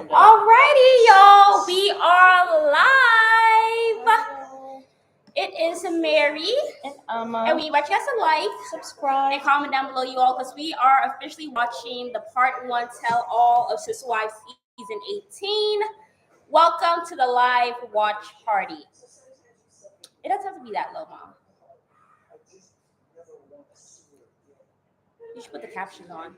Alrighty, y'all. We are live. It is Mary. And we invite you guys to like, subscribe, and comment down below, you all, because we are officially watching the part 1 tell all of Sister Wives season 18. Welcome to the live watch party. It doesn't have to be that low, Mom. You should put the captions on.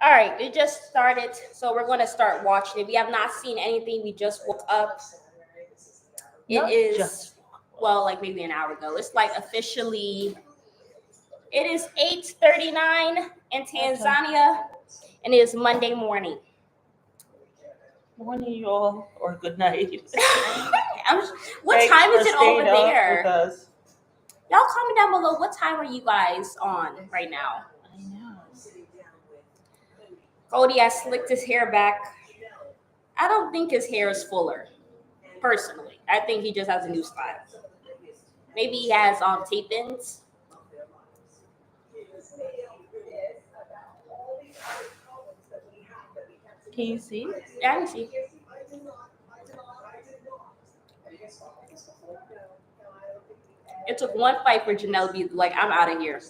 All right, it just started, so we're going to start watching it. We have not seen anything. We just woke up. Like maybe an hour ago. It's like officially, it is 8:39 in Tanzania, and it is Monday morning. Morning, you all, or good night. What time is it over there? Y'all comment down below. What time are you guys on right now? I know. Kody has slicked his hair back. I don't think his hair is fuller, personally. I think he just has a new style. Maybe he has tape-ins. Can you see? Yeah, I can see. It took one fight for Janelle to be like, I'm out of here.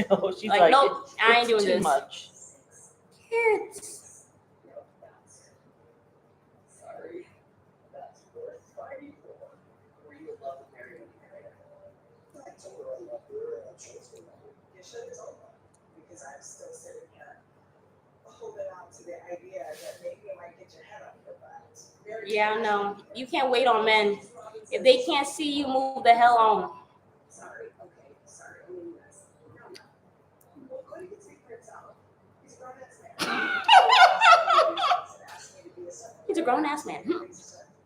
No, she's like nope, I ain't doing too this. Much. Kids. Because I'm still sitting here holding on to the idea that maybe I might get your head up your butt. Yeah, no. You can't wait on men. If they can't see you, move the hell on. Sorry, okay, sorry. I mean, well, Kody can speak for himself. He's a grown-ass man. He's a grown-ass man.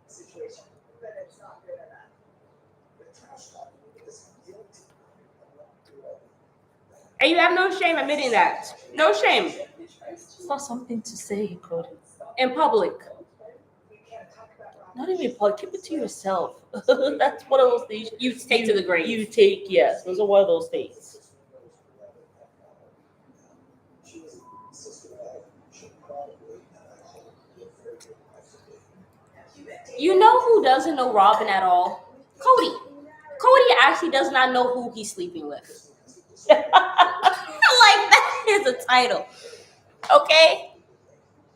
Situation, but it's not good enough. And you have no shame admitting that. No shame. It's not something to say, Kody. In public. Not even in public. Keep it to yourself. That's one of those things you take to the grave. You take, yes. Those are one of those things. You know who doesn't know Robin at all? Kody. Kody actually does not know who he's sleeping with. Like, that is a title. Okay?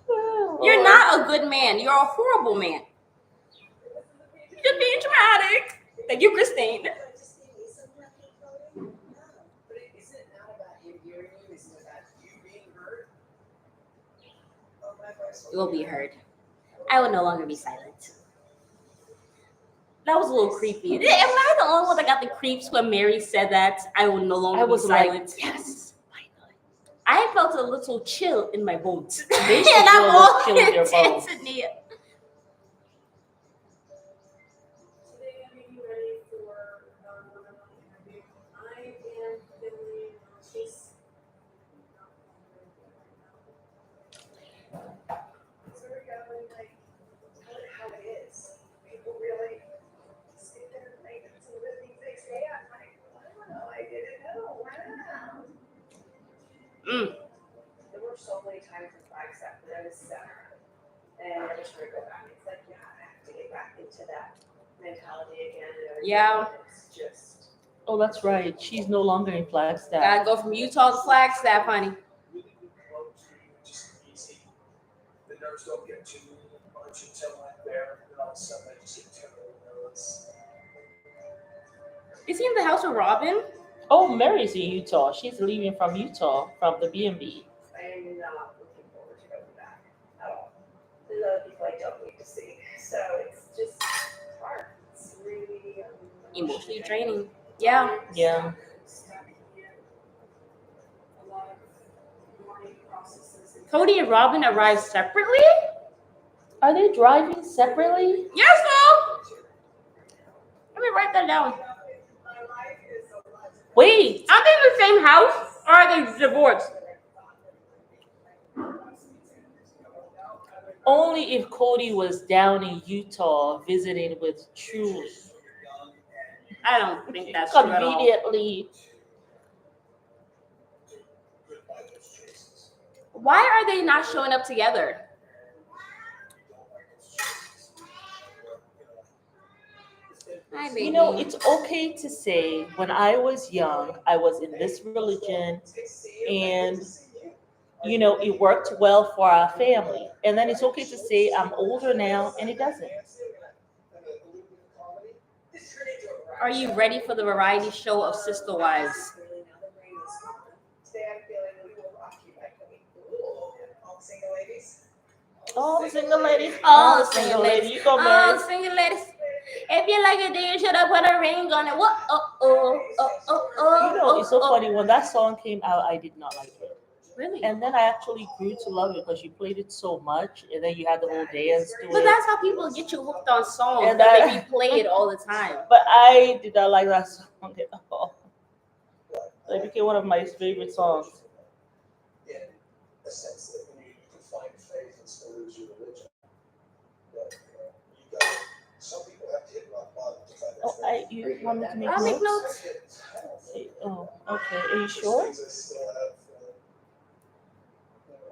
You're not a good man. You're a horrible man. You're just being dramatic. Thank you, Christine. You will be heard. I will no longer be silent. That was a little creepy. Am I the only one that got the creeps when Mary said that? I will no longer be silent. Like, yes. I felt a little chill in my bones. They should and I'm all chill in their bones. Tanzania. There were so many times in Flagstaff that I was center, and I just want to go back. It's like, yeah, I have to get back into that mentality again. Yeah. It's just. Oh, that's right. She's no longer in Flagstaff. Gotta go from Utah to Flagstaff, honey. The nerves don't get too much until I'm there, and all of a sudden I just get terrible nerves. Is he in the house with Robin? Oh, Mary's in Utah. She's leaving from Utah, from the B&B. I am not looking forward to going back at all. There's other people I don't need to see. So it's just hard. It's really emotionally draining. Yeah. Yeah. Kody and Robin arrived separately? Are they driving separately? Yes, no. Let me write that down. Wait. Are they in the same house or are they divorced? Only if Kody was down in Utah visiting with Truly. I don't think that's true at all. Conveniently. Goodbye, those choices. Why are they not showing up together? Don't like those choices. It's been Hi, You know, baby. it's okay to say when I was young, I was in this religion and, you know, it worked well for our family. And then it's okay to say I'm older now and it doesn't. Are you ready for the variety show of Sister Wives? Today I'm feeling we will rock you by Kody. Ooh, all single ladies. All the single ladies, All the single ladies. you go All marry. single ladies. If you like it, then you should have put a ring on it. What? You know, it's so funny. When that song came out, I did not like it. Really? And then I actually grew to love it because you played it so much, and then you had the whole dance to But it. that's how people get you hooked on songs. And That that- they replay it all the time. But I did not like that song at all. It became one of my favorite songs. In a sense that you can find faith and still lose your religion. But you got some people have to hit rock bottom to find their Oh, faith. you want me to make I'll make notes? notes. Oh, okay. Are you There's sure? things I still have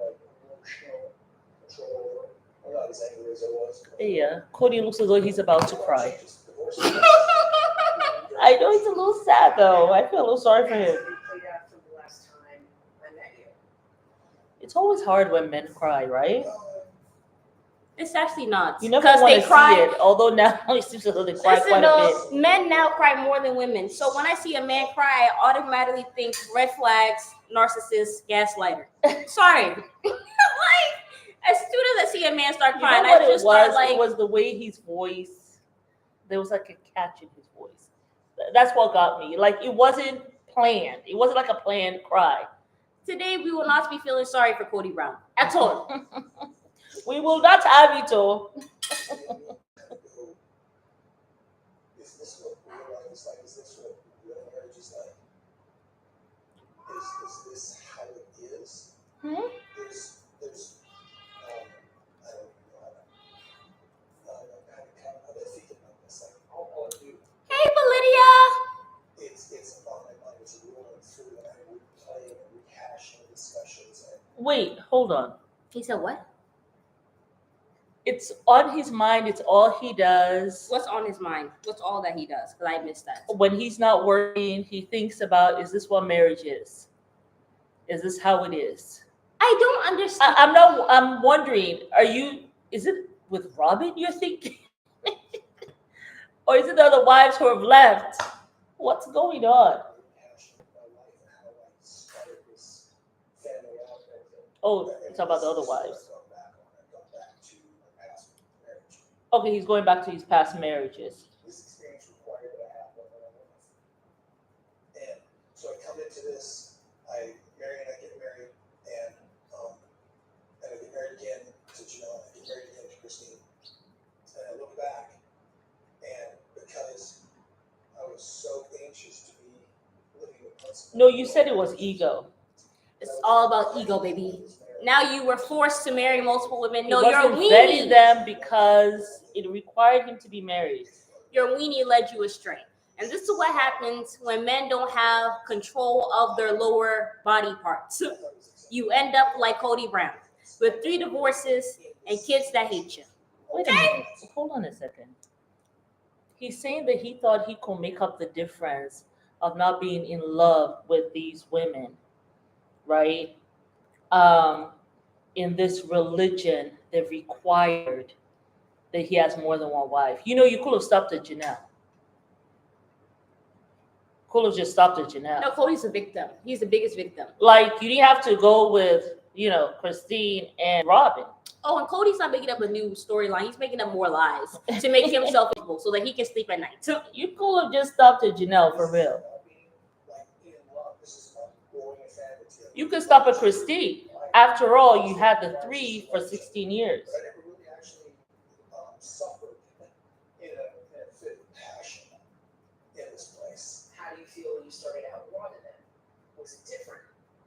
like emotional control over. I'm not as angry as I was. Yeah. Kody looks as though he's about to cry. Just divorce. I know he's a little sad though. I feel a little sorry for him. Played out from the last time I met you. It's always hard when men cry, right? It's actually not. You never Because want they to cry. see it. Although now it seems as though they cry Listen, quite a though, bit. men now cry more than women. So when I see a man cry, I automatically think red flags, narcissist, gaslighter. Sorry. Like, as soon as I see a man start You know crying, what I it just start was? like, It was the way his voice. There was like a catch in his voice. That's what got me. Like it wasn't planned. It wasn't like a planned cry. today we will not be feeling sorry for Kody Brown at all. We will not have it all. Is this what real life is like? Is this what real marriage is like? Is this how it is? Hmm? There's I don't know how to think about this. Like all I do, Hey, Lydia. it's on my mind. It's rolling through, and I replay and rehash the discussions. And Wait, hold on. He said what? It's on his mind. It's all he does. What's on his mind? What's all that he does? Because I missed that. When he's not working, he thinks about: is this what marriage is? Is this how it is? I don't understand. I'm wondering. Is it with Robin you're thinking, or is it the other wives who have left? What's going on? rehashing my life and how I started this family out and everything. Oh, you're talking about the other wives. I've gone back on. I've gone back to my past marriage. Okay, he's going back to his past marriages. This experience required that I have one that I want. And so I come into this, I get married, and I get married again to Janelle, I get married again to Christine. And I look back, and because I was so anxious to be living with principle. No, you said it was ego. It's all about ego, baby. Now you were forced to marry multiple women. No, He your wasn't vetting weenie. them because it required him to be married. Your weenie led you astray. And this is what happens when men don't have control of their lower body parts. You end up like Kody Brown with 3 divorces and kids that hate you. Wait a minute. Hold on a second. He's saying that he thought he could make up the difference of not being in love with these women, right? In this religion that required that he has more than one wife. You know, you could have stopped at Janelle. Could have just stopped at Janelle. No, Cody's a victim. He's the biggest victim. Like, you didn't have to go with, Christine and Robin. Oh, and Cody's not making up a new storyline. He's making up more lies to make himself equal so that he can sleep at night. You could have just stopped at Janelle for real. You could stop at Christine. After all, you had the 3 for 16 years. But I never really actually suffered in a fit of passion in this place. How do you feel when you started out with Robin then? Was it different?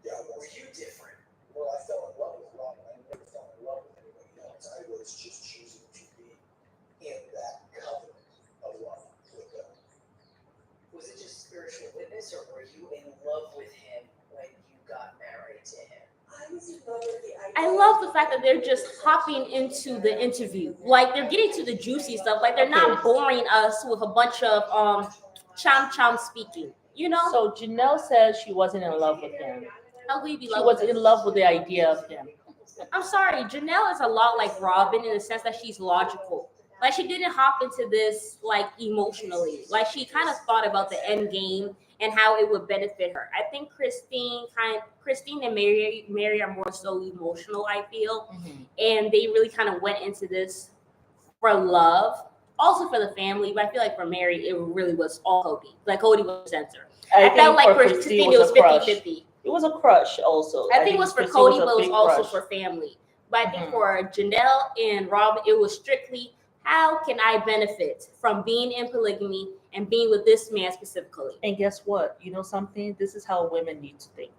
Yeah, Were you different? well, I fell in love with Robin. I never fell in love with anybody else. I was just choosing to be in that covenant of love with them. this, or were you in love with him when you got married to him? I was in love with the idea. I love the fact that they're just hopping into the interview. Like they're getting to the juicy stuff. Like they're not boring us with a bunch of cham speaking. You know? So Janelle says she wasn't in love with him. How could you be She love was with in him? love with the idea of him. I'm sorry, Janelle is a lot like Robin in the sense that she's logical. Like she didn't hop into this like emotionally. Like she kind of thought about the end game and how it would benefit her. I think Christine and Mary are more so emotional, I feel. Mhm. And they really kind of went into this for love, also for the family, but I feel like for Mary, it really was all Kody. Like Kody was the center. I think felt like for for Christine Christine, it was a crush. 50-50. It was a crush also. I think it was for Christine Kody, a but it was big also crush. for family. But I think Mhm. for Janelle and Rob, it was strictly how can I benefit from being in polygamy and being with this man specifically. And guess what? You know something? This is how women need to think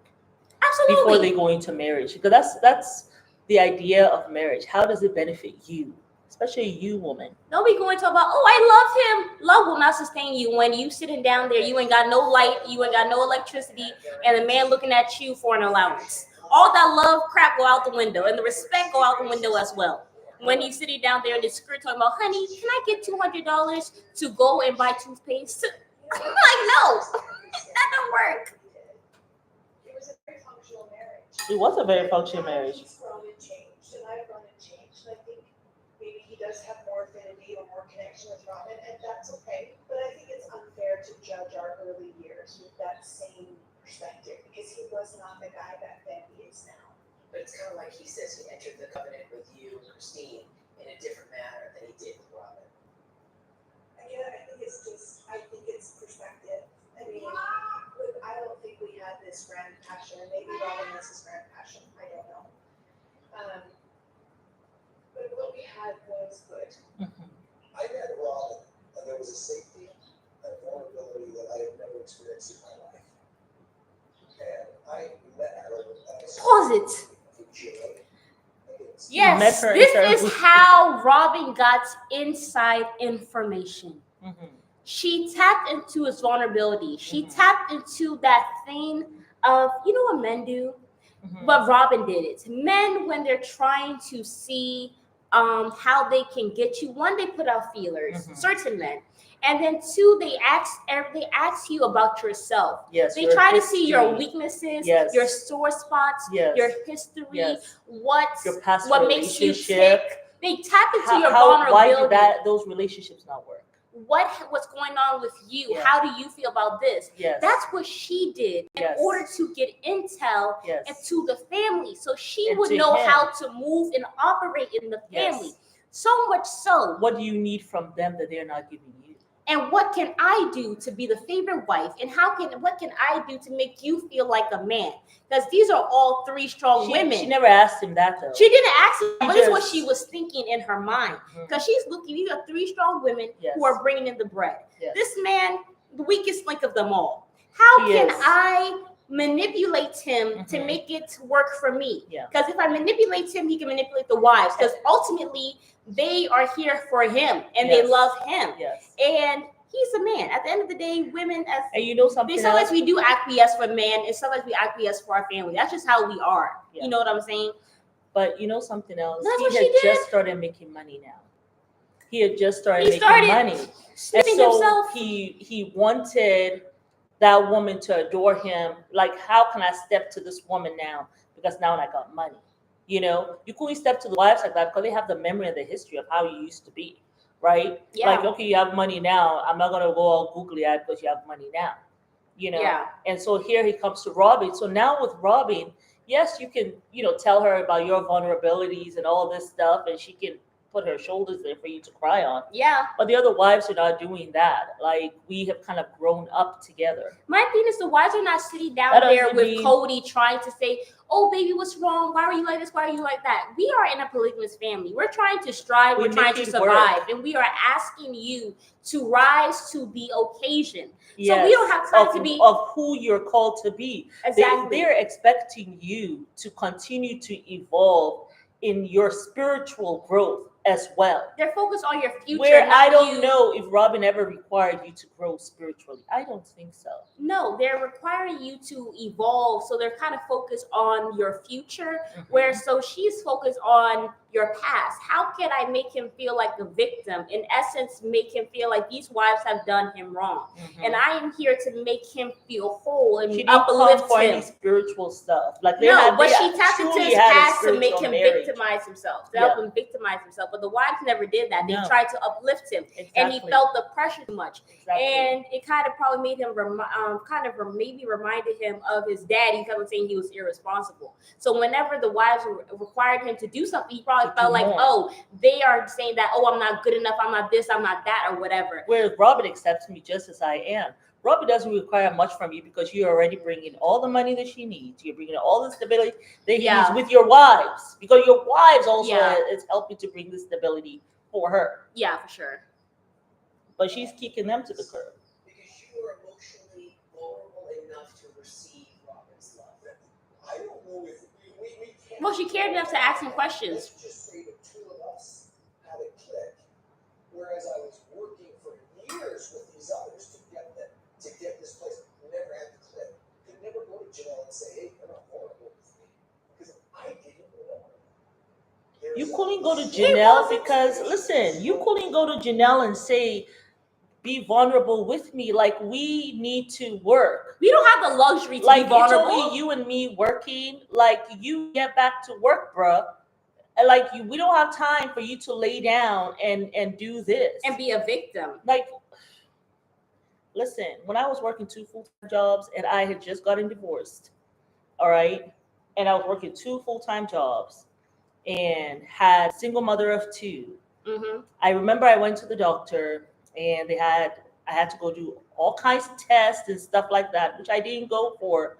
Absolutely. before they go into marriage. Because that's the idea of marriage. How does it benefit you? Especially you, woman. Don't be going to about, oh, I love him. Love will not sustain you when you sitting down there, you ain't got no light, you ain't got no electricity, and the man looking at you for an allowance. All that love crap go out the window, and the respect go out the window as well. When he's sitting down there in his skirt talking about, honey, can I get $200 to go and buy toothpaste? I'm like, no, that don't work. It was a very functional marriage. It was a very functional marriage. He's grown and changed, and I've grown and changed. And I think maybe he does have more affinity or more connection with Robin, and that's okay. But I think it's unfair to judge our early years with that same perspective because he was not the guy back then he is now. But it's kind of like he says he entered the covenant with you, Christine, in a different manner than he did with Robin. Yeah, I think it's perspective. I mean, I don't think we had this grand passion. Maybe Robin has this grand passion. I don't know. But what we had was good. Mhm. I met Robin, and there was a safety and vulnerability that I had never experienced in my life. And I met her, and I saw Pause it. the joy. Yes, met her this in is terms- how Robin got inside information. Mhm. She tapped into his vulnerability. She Mhm. tapped into that thing of, you know what men do? Mhm. But Robin did it. Men, when they're trying to see how they can get you, one, they put out feelers, Mhm. certain men. And then two, they ask you about yourself. Yes. They your try to see your history. weaknesses, Yes. your sore spots, Yes. your history, Yes. what Your past makes you relationship. tick. They tap into How, your how, why vulnerability. did those relationships not work? What's going on with you? Yeah. How do you feel about this? Yes. That's what she did in Yes. order to get intel Yes. into the family, so she And would to know him. how to move and operate in the family. Yes. So much so. What do you need from them that they're not giving you? And what can I do to be the favorite wife? And what can I do to make you feel like a man? Because these are all three strong women. She never asked him that though. She didn't ask him, but this is what just- she was thinking in her mind. Mhm. Because she's looking, these are three strong women Yes. who are bringing in the bread. Yes. This man, the weakest link of them all. How He can is. I manipulate him to Mhm. make it work for me? Yeah. Because if I manipulate him, he can manipulate the wives. Because ultimately, they are here for him and they Yes. love him. Yes. And he's a man. At the end of the day, women, as And you know something sometimes else? we do acquiesce for men, and sometimes we acquiesce for our family. That's just how we are. Yeah. You know what I'm saying? But you know something else? That's He what had she did. just started making money now. He had just started He making started money. And Sniffing so himself. he wanted that woman to adore him. Like, how can I step to this woman now? Because now I got money. You know, you couldn't step to the wives like that because they have the memory and the history of how you used to be, right? Yeah. Like, okay, you have money now. I'm not gonna go all googly eyed because you have money now. You know. Yeah. And so here he comes to Robin. So now with Robin, yes, you can, tell her about your vulnerabilities and all this stuff, and she can put her shoulders there for you to cry on. Yeah. But the other wives are not doing that. Like, we have kind of grown up together. My thing is, the wives are not sitting down That there doesn't with mean- Kody trying to say, oh, baby, what's wrong? Why are you like this? Why are you like that? We are in a polygamous family. We're trying to strive. We We're trying make to it work. survive. And we are asking you to rise to the occasion. Yes, So we don't have time to be. of who you're called to be. Exactly. They're expecting you to continue to evolve in your spiritual growth. as well. They're focused on your future. Where not I don't you. know if Robin ever required you to grow spiritually. I don't think so. No, they're requiring you to evolve. So they're kind of focused on your future, Mhm. where so she's focused on your past. How can I make him feel like the victim? In essence, make him feel like these wives have done him wrong. Mhm. And I am here to make him feel whole and She didn't come uplift for any him. spiritual stuff. Like But she tapped into truly his had a past to make spiritual him marriage. victimize himself, to Yeah. help him victimize himself. But the wives never did that. They No. tried to uplift him, and he Exactly. felt the pressure too much. Exactly. And it kind of probably made him maybe reminded him of his dad. He kept on saying he was irresponsible. So whenever the wives required him to do something, he probably To felt do like, more. oh, they are saying that, oh, I'm not good enough, I'm not this, I'm not that, or whatever. Whereas Robin accepts me just as I am. Robin doesn't require much from you because you're already bringing all the money that she needs. You're bringing all the stability that he needs with your wives, because your wives also is helping to bring the stability for her. Yeah, for sure. But she's kicking them to the curb. Because you are emotionally vulnerable enough to receive Robin's love. I don't know if we can't. Well, she cared enough to ask him questions. Let's just say the two of us had a click, whereas I was working for years with these others to get this place. Never had the click. Could never go to Janelle and say, "Hey, you're not vulnerable with me," because I didn't know. You couldn't go to Janelle because, listen, you couldn't go to Janelle and say, be vulnerable with me. Like, we need to work. We don't have the luxury to Like, be vulnerable. it's only you and me working. Like, you get back to work, bruh. And like, we don't have time for you to lay down and do this. And be a victim. Like, listen, when I was working 2 full-time jobs and I had just gotten divorced, all right, and I was working 2 full-time jobs and had a single mother of 2. Mm-hmm. I remember I went to the doctor and I had to go do all kinds of tests and stuff like that, which I didn't go for.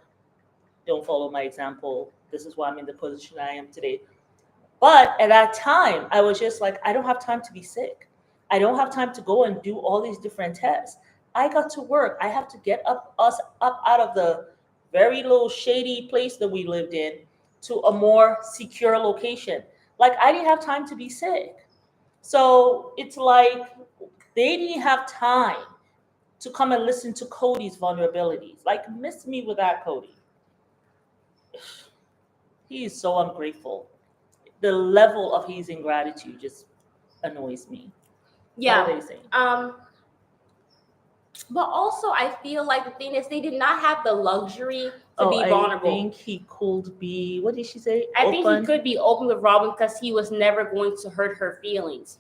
Don't follow my example. This is why I'm in the position I am today. But at that time, I was just like, I don't have time to be sick. I don't have time to go and do all these different tests. I got to work. I have to get us up out of the very little shady place that we lived in to a more secure location. Like, I didn't have time to be sick. So it's like they didn't have time to come and listen to Kody's vulnerabilities. Like, miss me with that, Kody. He is so ungrateful. The level of his ingratitude just annoys me. Yeah. What are they saying? But also, I feel like the thing is, they did not have the luxury to be vulnerable. I think he could be, what did she say? I think he could be open with Robin because he was never going to hurt her feelings.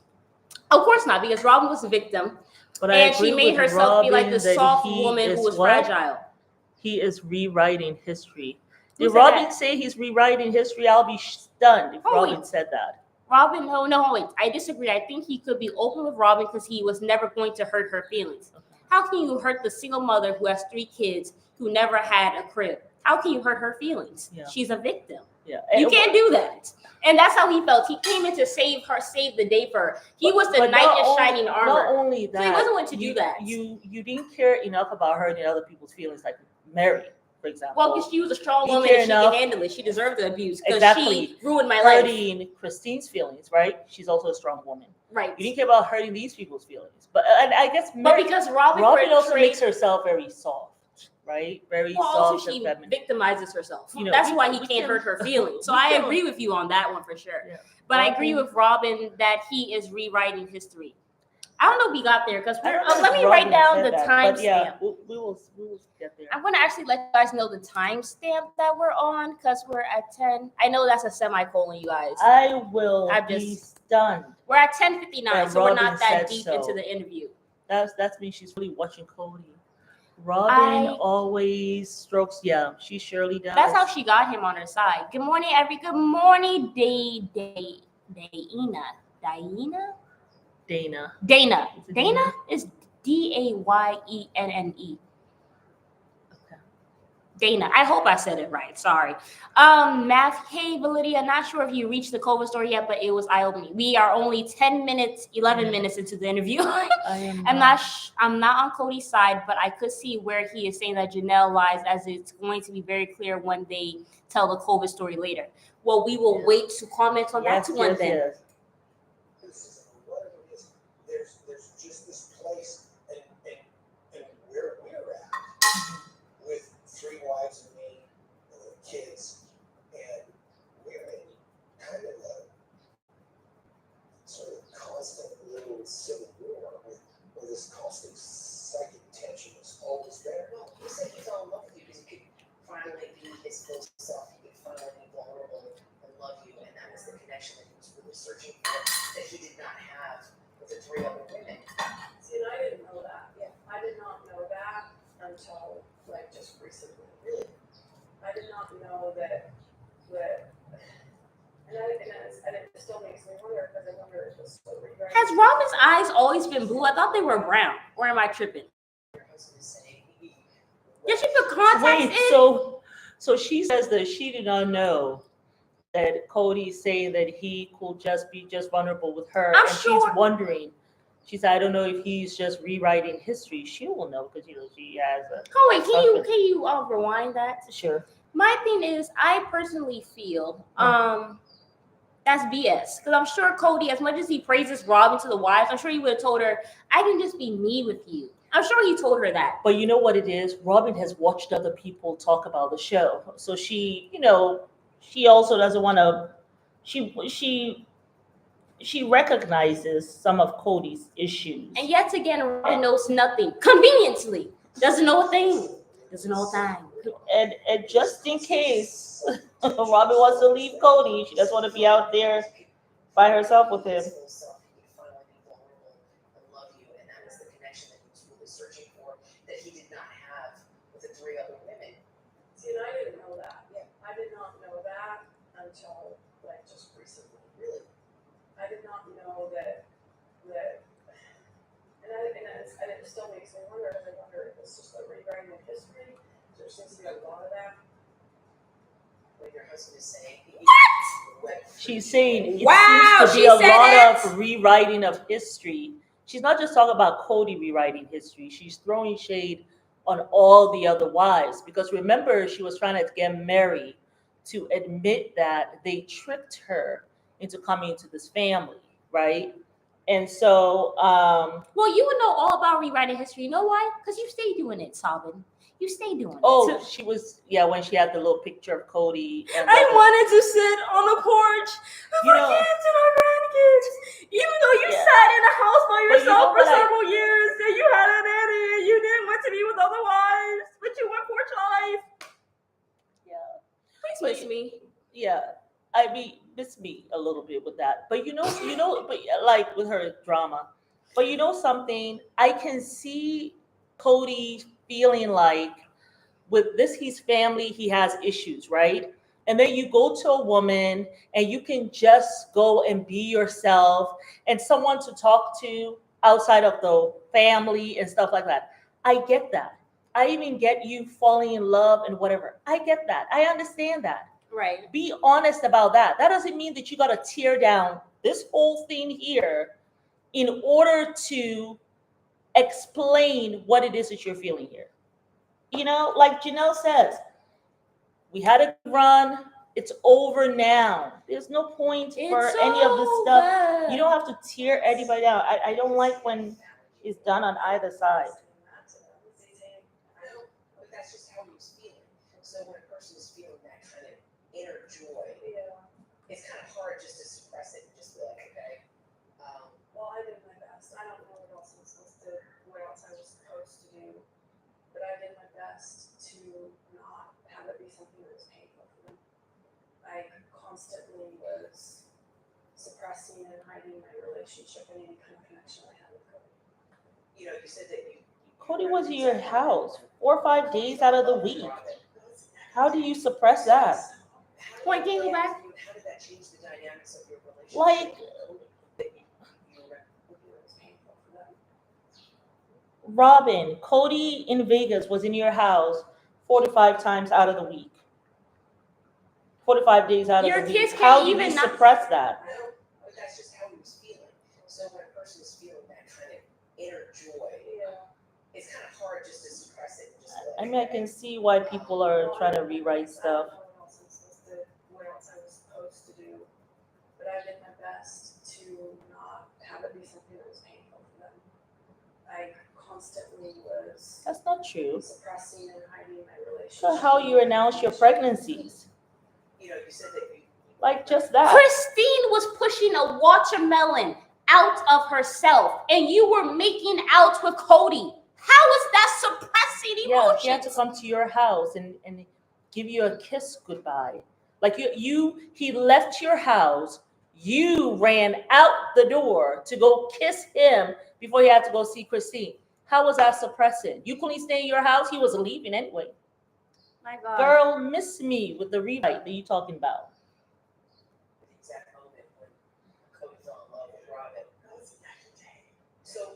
Of course not, because Robin was a victim. And she made herself be like the soft woman who was fragile. He is rewriting history. Did Robin say he's rewriting history? I'll be stunned if Robin said that. Robin, no, wait. I disagree. I think he could be open with Robin because he was never going to hurt her feelings. Okay. How can you hurt the single mother who has 3 kids who never had a crib? How can you hurt her feelings? Yeah. She's a victim. Yeah. You can't do that. And that's how he felt. He came in to save the day for her. He was the knight in shining armor. Not only that, so he wasn't going to do that. You didn't care enough about hurting other people's feelings, like Mary, for example. Well, because she was a strong woman and she can handle it. She deserved the abuse because she ruined my life. Hurting Christine's feelings, right? She's also a strong woman. Right. You didn't care about hurting these people's feelings. But and I guess Mary, but because Robin also makes herself very soft, right? Very soft also and feminine. Victimizes herself. You know, that's why he can't hurt her feelings. So I agree with you on that one for sure. Yeah. But I agree with Robin that he is rewriting history. I don't know if we got there because let me write down the timestamp. Yeah, we will get there. I'm going to actually let you guys know the timestamp that we're on because we're at 10. I know that's a semicolon, you guys. I will be stunned. We're at 10:59, so we're not that deep into the interview. That means she's really watching Kody. Robin always strokes. Yeah, she surely does. That's how she got him on her side. Good morning, Good morning, Dana. Dana is Daynne. Okay. Dana. I hope I said it right. Sorry. Math. Hey, Validia. Not sure if you reached the COVID story yet, but it was eye-opening. We are only 11 minutes into the interview. I'm not on Kody's side, but I could see where he is saying that Janelle lies, as it's going to be very clear when they tell the COVID story later. Well, we will wait to comment on that one then. The with 3 wives and me, and the kids, and we're in kind of a sort of constant little civil war where this constant psychic tension is always there. Well, he said he fell in love with you because you could finally be his full self. You could finally be vulnerable and love you, and that was the connection that he was really searching for that he did not have with the 3 other women. See, and I didn't know that. Yeah. I did not know that until like just recently. Really? I did not know that, and it still makes me wonder because I wonder if it's still rewriting. Has Robin's eyes always been blue? I thought they were brown. Or am I tripping? Your husband is saying he Did she put contacts Wait, in? so she says that she did not know that Cody's saying that he could just be just vulnerable with her, I'm and sure- she's wondering. She said, "I don't know if he's just rewriting history." She will know because she has a. Wait, husband. can you rewind that? Sure. My thing is, I personally feel that's BS. Because I'm sure Kody, as much as he praises Robin to the wives, I'm sure he would have told her, I can just be me with you. I'm sure he told her that. But you know what it is? Robin has watched other people talk about the show, so she, she also doesn't want to. She recognizes some of Cody's issues. And yet again, Robin knows nothing. Conveniently. Doesn't know a thing. Doesn't know a thing. And just in case Robin wants to leave Kody, she doesn't want to be out there by herself with him. his full self. He could finally be vulnerable and love you, and that was the connection that he was really searching for that he did not have with the 3 other women. See, and I didn't know that. Yeah. I did not know that until like just recently. Really? I did not know that, and it still makes me wonder because I wonder if it's just a rewriting of history. There seems to be a lot of that. What your husband is saying. She's saying it Wow, seems to be she a said lot it. of rewriting of history. She's not just talking about Kody rewriting history. She's throwing shade on all the other wives because remember, she was trying to get Mary to admit that they tricked her into coming into this family, right? And so, Well, you would know all about rewriting history. You know why? Because you stay doing it, Sabin. You stay doing it. oh, she was, yeah, when she had the little picture of Kody. And I wanted to sit on the porch with You my know- kids and our grandkids. Even though you Yeah. sat in a house by But you yourself know for what I- several years and you had a nanny and you didn't want to be with other wives, but you went porch life. Yeah. Please But miss me. Yeah, I mean, miss me a little bit with that. But but like with her drama. But you know something, I can see Kody feeling like with this, his family, he has issues, right? And then you go to a woman and you can just go and be yourself and someone to talk to outside of the family and stuff like that. I get that. I even get you falling in love and whatever. I get that. I understand that. Right. Be honest about that. That doesn't mean that you got to tear down this whole thing here in order to explain what it is that you're feeling here. Like Janelle says, we had a run. It's over now. There's no point for It's any of this stuff. over. You don't have to tear anybody down. I don't like when it's done on either side. But that's just how he was feeling. So when a person is feeling that kind of inner joy, it's kind of hard just to suppress it and just be like, okay. Well, I did my best. I don't know what else I was supposed to do, but I did my best to not have it be something that was painful for me. I constantly was suppressing and hiding my relationship and any kind of connection I had with Kody. You said that you. Kody was in your house 4 or 5 days out of the week. How do you suppress that? Point, can you go back? How did that change the dynamics of your relationship? Like, Robin, Kody in Vegas was in your house 45 times out of the week. 45 days out Your of the week. kids can't How do even you not- suppress that? But that's just how he was feeling. So when a person is feeling that kind of inner joy, it's kind of hard just to suppress it. And just be like, I mean, I can see why people are trying to rewrite stuff. I don't know what else I was supposed to do, but I did my best to not have it be something that was painful for them. I constantly was That's not true. suppressing and hiding my relationship. So how you announce your pregnancies? You know, you said that you Like just that. Christine was pushing a watermelon out of herself, and you were making out with Kody. How is that suppressing Yeah, he had to emotions? come to your house and give you a kiss goodbye. Like he left your house. You ran out the door to go kiss him before he had to go see Christine. How was that suppressing? You couldn't stay in your house. He was leaving anyway. My God. Girl, miss me with the rewrite that you talking about. the exact moment when Kody fell in love with Robin. That was night and day. So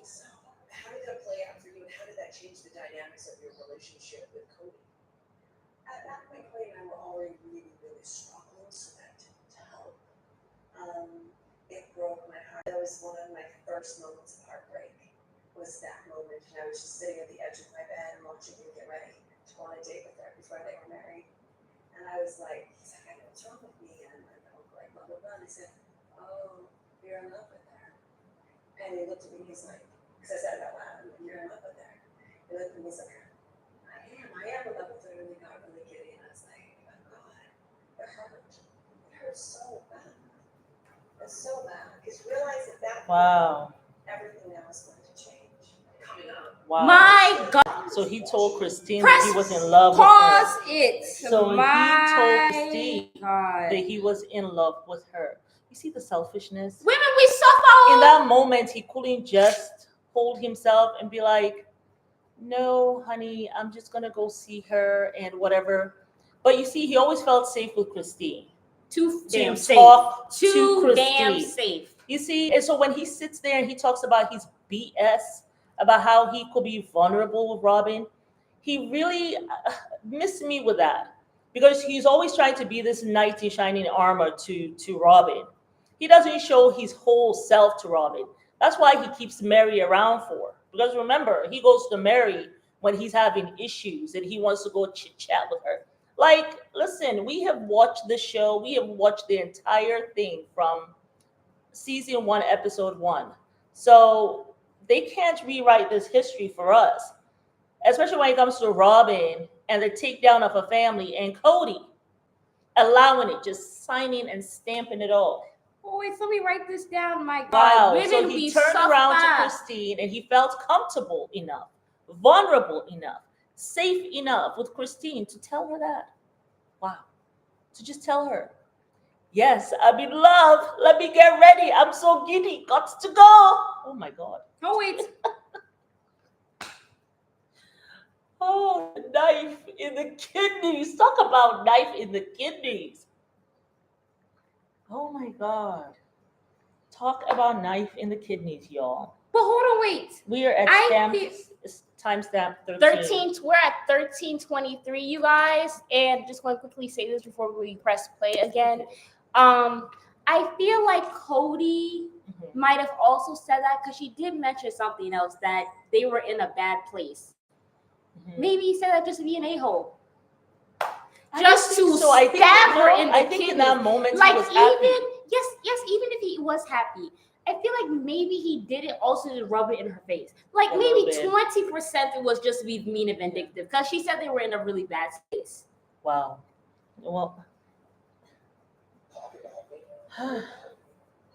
how did that play out for you, and how did that change the dynamics of your relationship with Kody? At that point, Kody and I were already really, really struggling, so that didn't help. It broke my heart. That was one of my first moments of heartbreak, was that moment. And I was just sitting at the edge of my bed and watching him get ready to go on a date with her before they were married. And I was like, he's like, I know what's wrong with me. And I'm like, blah, blah, blah. And he said, oh, you're in love with her. And he looked at me, he's like, because I said it out loud, I'm like, you're in love with her. He looked at me, he's like, I am in love with her. And he got really giddy. And I was like, oh God, it hurt. It hurt so bad. It's so bad. Because you realize at that Wow. point, everything now is going to change. Coming up. Wow. My God. So he told Christine Press that he was in love with Pause her. it. So he told My Christine God. that he was in love with her. You see the selfishness? Women, we suffer. In that moment, he couldn't just hold himself and be like, no, honey, I'm just going to go see her and whatever. But you see, he always felt safe with Christine. Too damn To safe. talk to Too damn Christine. safe. You see, and so when he sits there and he talks about his BS, about how he could be vulnerable with Robin, he really missed me with that, because he's always trying to be this knight in shining armor to Robin. He doesn't show his whole self to Robin. That's why he keeps Mary around for. Because remember, he goes to Mary when he's having issues and he wants to go chit chat with her. Like, listen, we have watched the show. We have watched the entire thing from season 1, episode 1. So they can't rewrite this history for us, especially when it comes to Robin and the takedown of a family and Kody allowing it, just signing and stamping it all. Oh, wait, let me write this down. My God. Wow. Women, So he we turned around to suffer. Christine and he felt comfortable enough, vulnerable enough, safe enough with Christine to tell her that. Wow. To just tell her, yes, I'm in love. Let me get ready. I'm so giddy. Got to go. Oh my God. Oh, wait. Oh, knife in the kidneys. Talk about knife in the kidneys. Oh my God. Talk about knife in the kidneys, y'all. But hold on, wait. We are at timestamp 13. We're at 13:23, you guys. And just want to quickly say this before we press play again. I feel like Kody might have also said that because she did mention something else, that they were in a bad place. Maybe he said that just to be an a-hole. Just to stab her in the I think kidney. in that moment Like, he was happy. even if he was happy, I feel like maybe he did it also to rub it in her face. Like A maybe little bit. 20% it was just to be mean and vindictive, because she said they were in a really bad space. Wow. Well, And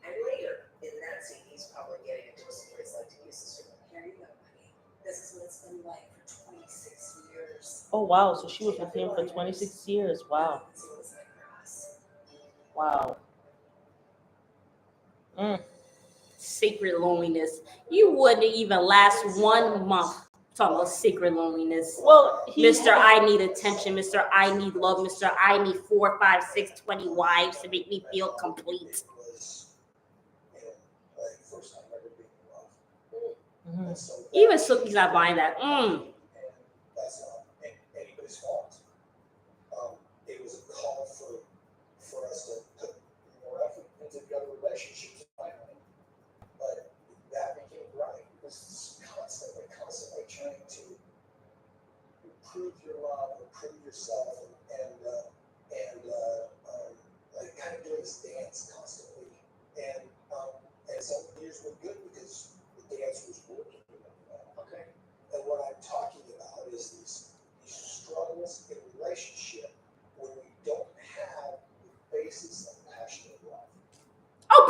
later in that scene, he's probably getting into a story. It's like to use this sort of, here you go, honey. This is what it's been like for 26 years. oh wow. So she was with him for 26 years. Wow. This is what it's like for us. Wow. Sacred loneliness. You wouldn't even last 1 month talking about sacred loneliness. Well, Mr. I need attention. Mr. I need love. Mr. I need 4, 5, 6, 20 wives to make me feel complete. It was, like first time ever being in love. And so that- Even Suki's not buying that. And that's not anybody's fault. It was a call for us to put more effort into the other relationships finally. But that became right. This is constantly trying to improve your love, improve yourself, and like kind of doing this dance constantly. And some years were good because the dance was working. Okay.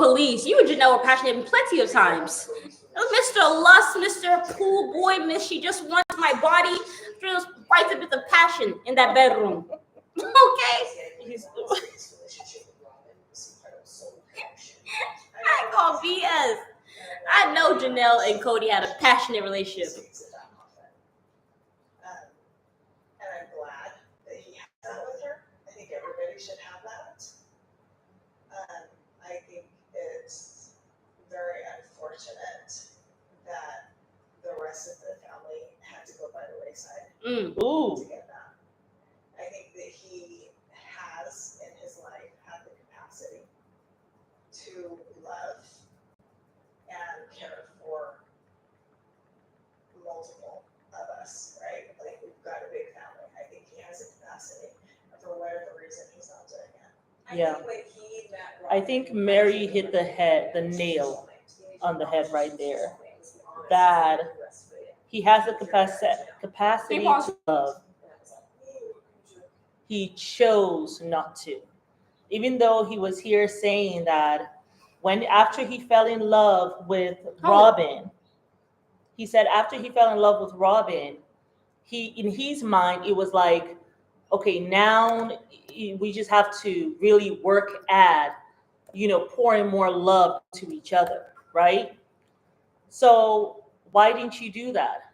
police. You and Janelle were passionate plenty of times. Mr. Lust, Mr. Pool Boy, Miss, she just wants my body. Just fights a bit of passion in that bedroom. Okay? He's relationship with Robin was incredible, so passionate. I call BS. I know Janelle and Kody had a passionate relationship. And I'm glad that he has that with her. I think everybody should have that. I think it's very unfortunate that the rest of the family had to go by the wayside to get that. I think that he has in his life had the capacity to love and care for multiple of us, right? Like we've got a big family. I think he has a capacity. And for whatever reason, he's not doing it. Yeah. I think Mary hit the nail on the head right there. That he has the capacity to love. He chose not to. Even though he was here saying that after he fell in love with Robin, he said after he fell in love with Robin, in his mind, it was like, okay, now we just have to really work at, pouring more love to each other, right? So why didn't you do that?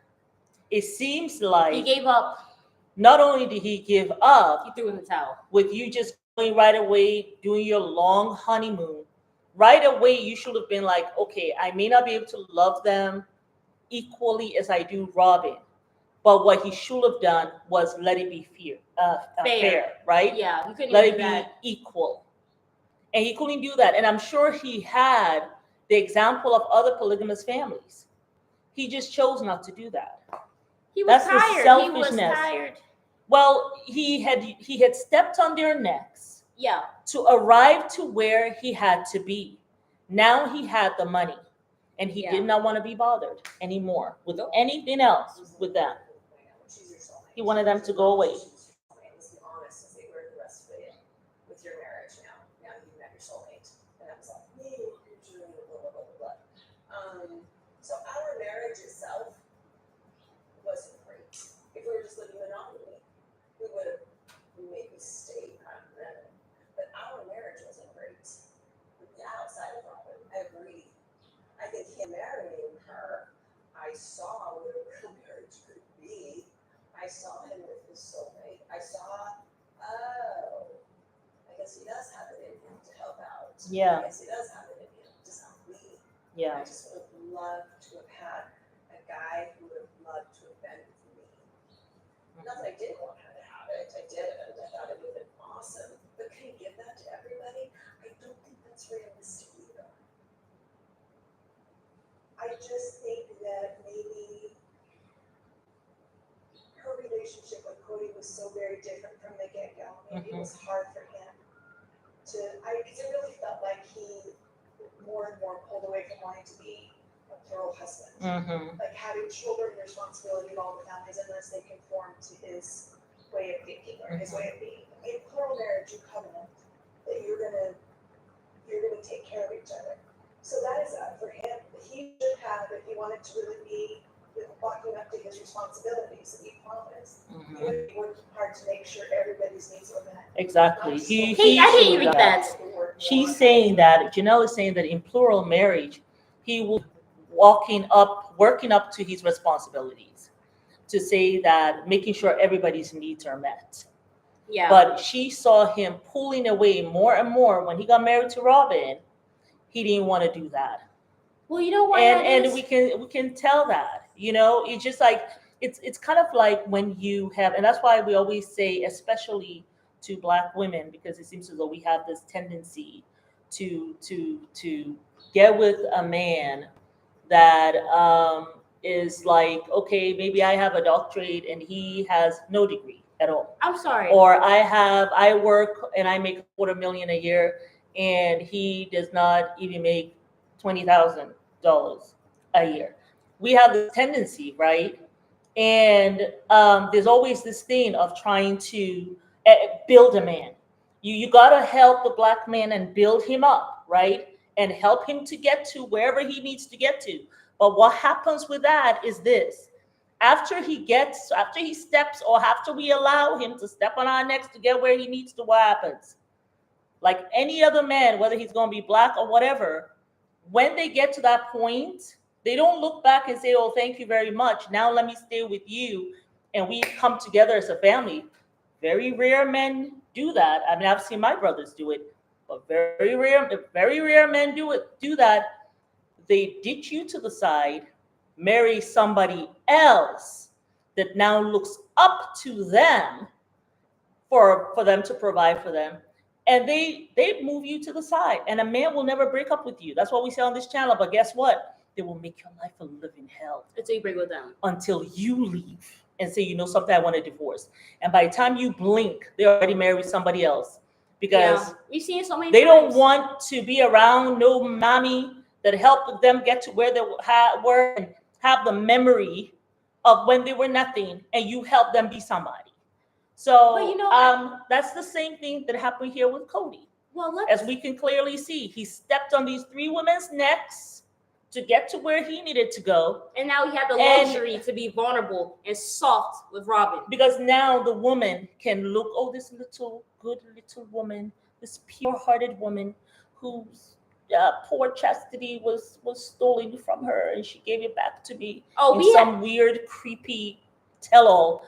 It seems like He gave up. Not only did he give up, He threw in the towel. with you just going right away, doing your long honeymoon, right away you should have been like, okay, I may not be able to love them equally as I do Robin. But what he should have done was let it be fair, right? Yeah, you couldn't Let even it do be that. equal. And he couldn't do that. And I'm sure he had the example of other polygamous families. He just chose not to do that. He was That's the tired. He was selfishness. tired. Well, he had stepped on their necks Yeah. to arrive to where he had to be. Now he had the money, and he did not want to be bothered anymore with anything else with them. He wanted them to go away. Let's be honest and say, where's the rest of it with your marriage now? Now you've met your soulmate. And I was like, blah, blah, blah, blah. So our marriage itself wasn't great. If we were just living monogamy, we would have maybe stayed then. But our marriage wasn't great. The outside of Robin, I agree. I think him marrying her, I saw what a real marriage could be. I saw him with his soulmate. I saw, oh, I guess he does have it in him to help out. Yeah. I guess he does have it in him to help me. Yeah. I just would have loved to have had a guy who would have loved to have been with me. Not that I didn't want her to have it. I did, and I thought it would have been awesome. But can you give that to everybody? I don't think that's realistic either. I just think that maybe her relationship with Kody was so very different from the get-go. Maybe it was hard for him because it really felt like he more and more pulled away from wanting to be a plural husband. Like having children and responsibility of all the families unless they conform to his way of thinking or his way of being. In plural marriage, you covenant that you're gonna take care of each other. So that is up for him. He should have, if he wanted to really be walking up to his responsibilities that he promised, he would be working hard to make sure everybody's needs were met. Exactly. I didn't read that. She's saying that, Janelle is saying that in plural marriage, he will working up to his responsibilities to say that making sure everybody's needs are met. Yeah. But she saw him pulling away more and more when he got married to Robin. He didn't want to do that. Well, you know what? And we can tell that. It's just like it's kind of like when you have, and that's why we always say, especially to Black women, because it seems as though we have this tendency to get with a man that is like, okay, maybe I have a doctorate and he has no degree at all. I'm sorry. Or I work and I make $250,000 a year and he does not even make $20,000 a year. We have this tendency, right? And there's always this thing of trying to build a man. You got to help the Black man and build him up, right? and help him to get to wherever he needs to get to. But what happens with that is this. After he steps, or after we allow him to step on our necks to get where he needs to, what happens? Like any other man, whether he's going to be black or whatever, when they get to that point, they don't look back and say, oh, thank you very much. Now let me stay with you and we come together as a family. Very rare men do that. I mean, I've seen my brothers do it, but very rare men do that. They ditch you to the side, marry somebody else that now looks up to them for them to provide for them, and they move you to the side. And a man will never break up with you. That's what we say on this channel. But guess what? They will make your life a living hell Until you break with them. until you leave and say, you know something, I want a divorce. And by the time you blink, they already married somebody else, because We've seen it so many they times. don't want to be around no mommy that helped them get to where they were and have the memory of when they were nothing and you helped them be somebody. So But you know, that's the same thing that happened here with Kody. well, As we can clearly see, he stepped on these 3 women's necks to get to where he needed to go. and now he had the And- luxury to be vulnerable and soft with Robin. Because now the woman can look, oh, this little good little woman, this pure-hearted woman whose poor chastity was stolen from her, and she gave it back to me Oh, in some weird, creepy tell-all.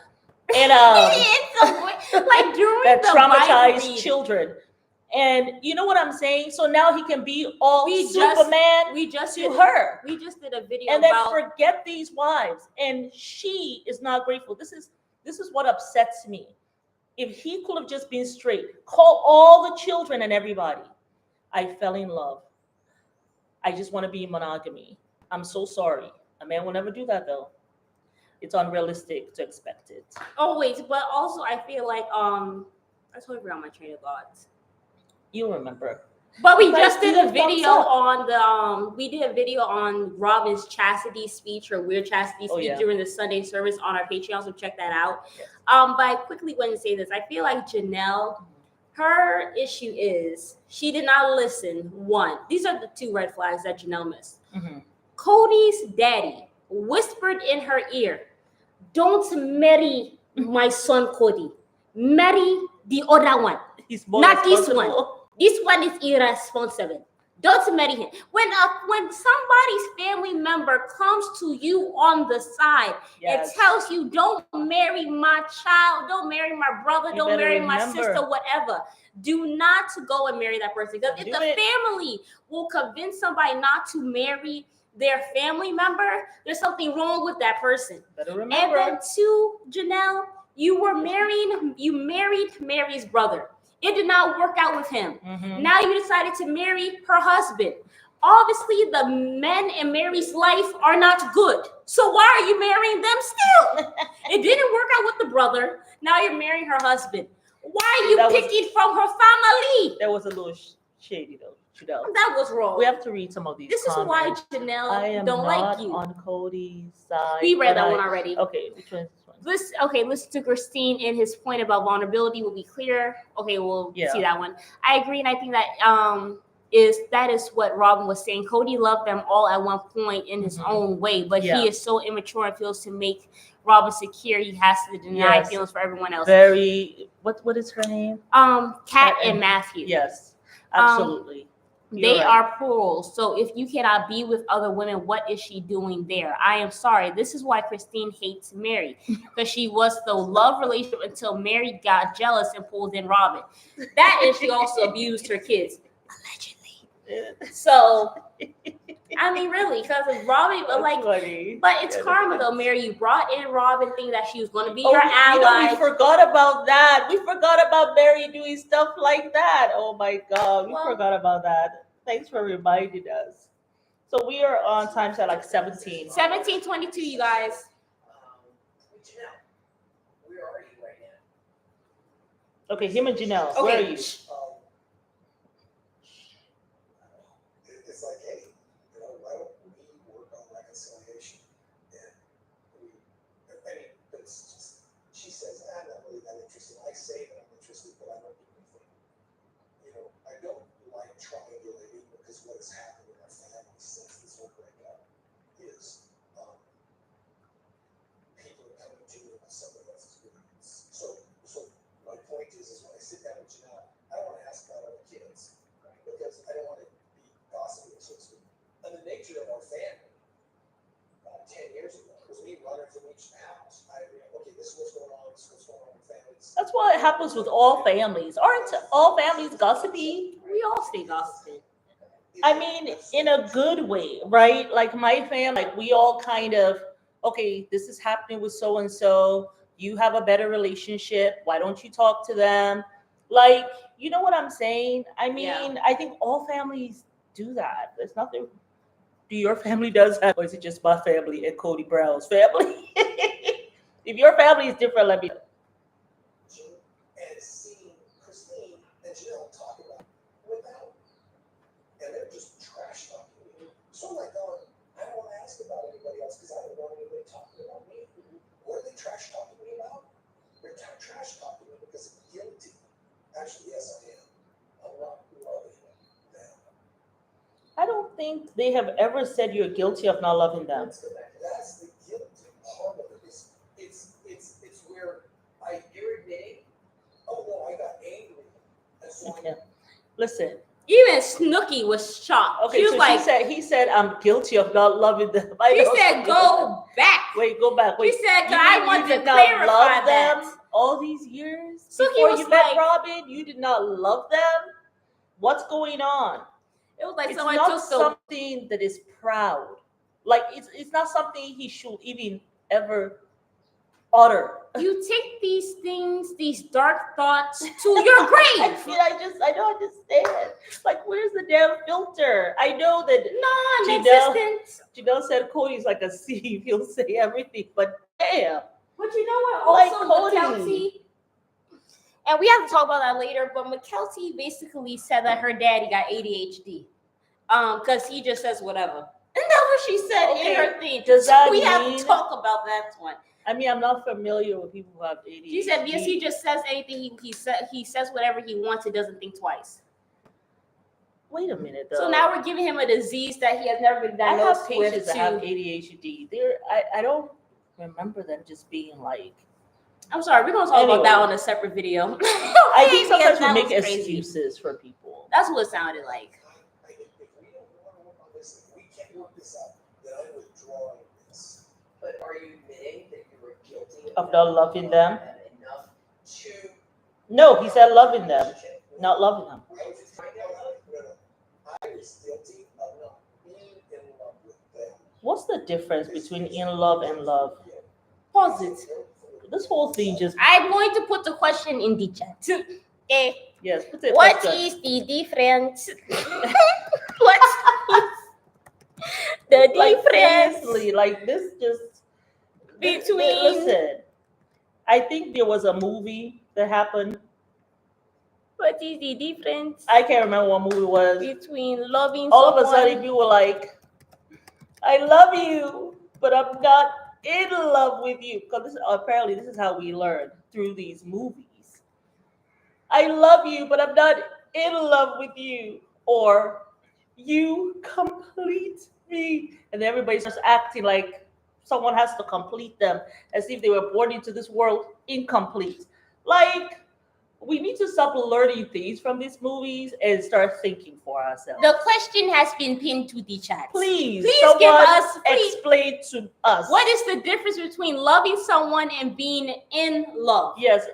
And like during that the Bible traumatized read, children. And you know what I'm saying? So now he can be all we Superman just to did, her. We just did a video And then about forget these wives. And she is not grateful. This is what upsets me. If he could have just been straight, call all the children and everybody. I fell in love. I just want to be in monogamy. I'm so sorry. A man will never do that though. It's unrealistic to expect it. always, but also I feel like I totally forgot my train of thought. You'll remember. But we You guys just did do a the thumbs video up. on the we did a video on Robin's chastity speech, or weird chastity Oh, speech yeah. during the Sunday service on our Patreon, so check that out. Yes. But I quickly want to say this. I feel like Janelle, her issue is she did not listen. One, these are the 2 red flags that Janelle missed. Mhm. Cody's daddy whispered in her ear, "Don't marry my son Kody. Marry the other one. He's more Not this responsible. This one is irresponsible. Don't marry him." When somebody's family member comes to you on the side Yes. and tells you, "Don't marry my child, don't marry my brother, You don't better marry my remember. sister, whatever," do not go and marry that person. Because if Do the it. family will convince somebody not to marry their family member, there's something wrong with that person. Better And remember. then 2, Janelle, you married Mary's brother. It did not work out with him. Mhm. Now you decided to marry her husband. Obviously, the men in Mary's life are not good. So why are you marrying them still? It didn't work out with the brother. Now you're marrying her husband. Why are you That was- picking from her family? That was a little shady though. Janelle. That was wrong. We have to read some of these. This is why comments. Janelle I am don't not like you. on Cody's side. We read but that one already. Okay, which one? Listen to Christine and his point about vulnerability will be clear. Okay, we'll Yeah. see that one. I agree, and I think that that is what Robin was saying. Kody loved them all at one point in his Mhm. own way, but Yeah. he is so immature and feels to make Robin secure, he has to deny Yes. feelings for everyone else. Very. What is her name? Kat and Matthew. Yes, absolutely. You're They right. are plural. So if you cannot be with other women, what is she doing there? I am sorry. This is why Christine hates Mary, because she was the love relationship until Mary got jealous and pulled in Robin. That is, she also abused her kids, allegedly. So, I mean, really, because Robin, That's like, funny. but it's Yeah, karma that's though, Mary. You brought in Robin, thinking that she was going to be Oh, your you know, ally. we forgot about that. We forgot about Mary doing stuff like that. Oh my God, we Well- forgot about that. Thanks for reminding us. So we are on times at like 17. 17:22, you guys. Janelle, where are you right now? Okay, him and Janelle. Where are Okay. you? It's like, hey, why don't we work on reconciliation? And I mean, it's just, she says, I'm not really that interested. I say that I'm interested, but I don't do anything. I don't like triangulating, because what it has happened in our family since this whole breakup is people are coming to me about somebody else's experience. So my point is when I sit down with Janelle, I don't want to ask about other kids because I don't want to be gossiping, so to speak. And the nature of our family, 10 years ago, was me running from each house. Okay, this is what's going on, this is what's going on with families. That's what happens with all families. Aren't all families gossipy? We all stay gossiping. I mean, in a good way, right? Like my family, like we all kind of, okay, this is happening with so and so. You have a better relationship. Why don't you talk to them? Like, you know what I'm saying? I mean, Yeah. I think all families do that. There's nothing. Do your family does that, or is it just my family and Kody Brown's family? If your family is different, let me know. And seeing Christine and Janelle talk about it without, and they're just trash talking me. So I'm like going, I don't want to ask about anybody else because I don't want anybody talking about me. What are they trash talking me about? They're trash talking me because I'm guilty. Actually, yes, I am. I'm not loving them. I don't think they have ever said you're guilty of not loving them. That's the guilty part of it. It's where you're admitting, oh no, I got angry. And so Yeah. Listen. Even Snooki was shocked. Okay, She was so like, he said, I'm guilty of not loving them. I she know said, something. go back. Wait, go back. Wait. She said, You I mean want you to did not clarify love that. them all these years? So he Before was you met like- Robin, you did not love them? What's going on? It was like It's someone not took the something that is proud. Like it's not something he should even ever utter. you take these things, these dark thoughts to your grave. I don't understand. Like, where's the damn filter? I know that Non-existent. Janelle said Cody's like a sieve. He'll say everything, but damn. But you know what? Like Also, Kody. McKelty, and we have to talk about that later, but McKelty basically said that her daddy got ADHD. Because he just says whatever. And that's what she said Okay, in her thing. does So that we have mean- to talk about that one. I mean, I'm not familiar with people who have ADHD. She said because he just says anything, he says whatever he wants, he doesn't think twice. Wait a minute, though. So now we're giving him a disease that he has never been I have diagnosed patients with. that have ADHD. I don't remember them just being like. I'm sorry, we're gonna talk about that on a separate video. I think sometimes we that make was crazy. excuses for people. That's what it sounded like. If we don't want to work on this, if we can't work this out, then I'm withdrawing this. But are you admitting that you were guilty Of not loving them? enough to? No, he said loving them, not loving them. I was just trying to I was guilty of not being in love with them. What's the difference between in love and love? Pause it. This whole thing just I'm going to put the question in the chat. Okay. yes. Put it, What question. is the difference? What is the Like difference seriously, like this just between Listen, I think there was a movie that happened. what is the difference I can't remember what movie it was. between loving All of a someone? sudden, you were like, "I love you, but I'm not in love with you." Because apparently, this is how we learn through these movies. I love you, but I'm not in love with you, or you complete me, and everybody starts acting like someone has to complete them, as if they were born into this world incomplete. Like, we need to stop learning things from these movies and start thinking for ourselves. The question has been pinned to the chat. Please give someone us explain to us. What is the difference between loving someone and being in love? Yes,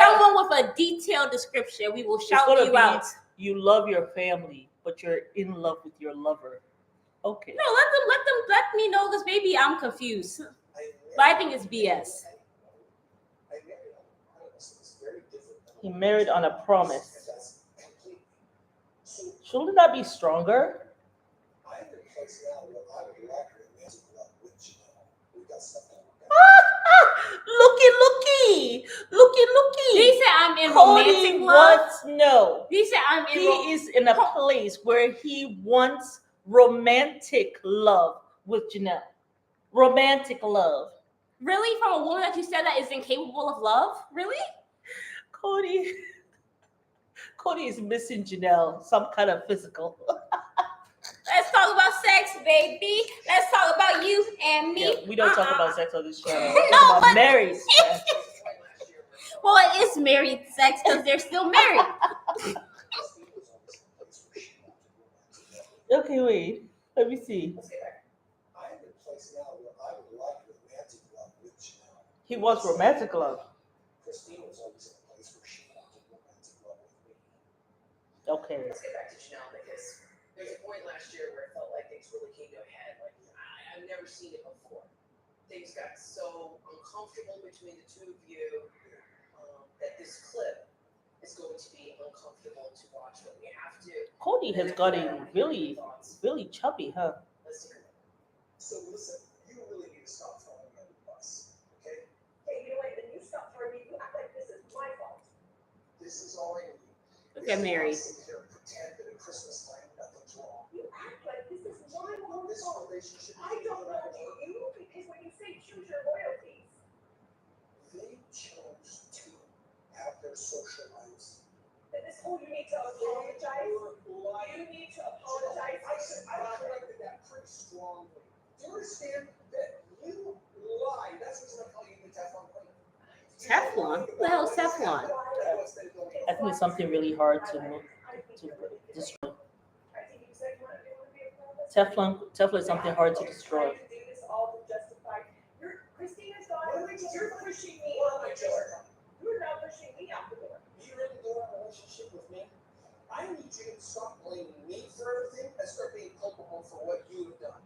Someone with a detailed description. We will shout gonna you be- out. you love your family, but you're in love with your lover. Okay. No, let me know because maybe I'm confused. But I think it's BS. I married on a promise. It's very different. He married on a promise. That's complete. So Shouldn't that be stronger? I'm in a place now where I'm a director and man's in love with Janelle. We've got stuff to work out. Looky. He said I'm in romantic Kody love. wants no. He said I'm in He is in a place where he wants romantic love with Janelle. Romantic love. Really? From a woman that you said that is incapable of love? Really? Kody is missing Janelle, some kind of physical. baby. Let's talk about you and me. Yeah, we don't talk about sex on this channel. We No, talk about but- married sex. Well, it is married sex because they're still married. Okay, wait. Let me see. I'm in a place now where I would like romantic love with Janelle. He wants romantic love. Christine was always in a place where she wanted romantic love with me. Okay. Let's get back to Janelle because there's a point last year where it felt like things really came to a head. Like I've never seen it before. Things got so uncomfortable between the two of you that this clip is going to be uncomfortable to watch, but we have to. Kody has gotten really, really chubby, huh? Let's take a look. So listen, you really need to stop throwing me under the bus, okay? Hey, you know what, then you stop throwing me, you act like this is my fault. This is all I need. Look at Mary. Sit here and pretend that at Christmas time nothing's wrong. You act like this is my own This fault. relationship. I don't know you because when you say choose your loyalties. They chose to have their social lives. Then this whole you need to apologize. You need to apologize. I corrected that pretty strongly. Do you understand that you lied? That's what I'm calling you the Teflon queen. Teflon? What the hell is Teflon? I think it's something really hard to destroy. I think you said you want to be a problem. Teflon is something hard to destroy. Trying to do this all to justify. Christina's gone. You're pushing me out the door. You're now pushing me out the door. You really do have a relationship with me? I need you to stop blaming me for everything and start being culpable for what you have done.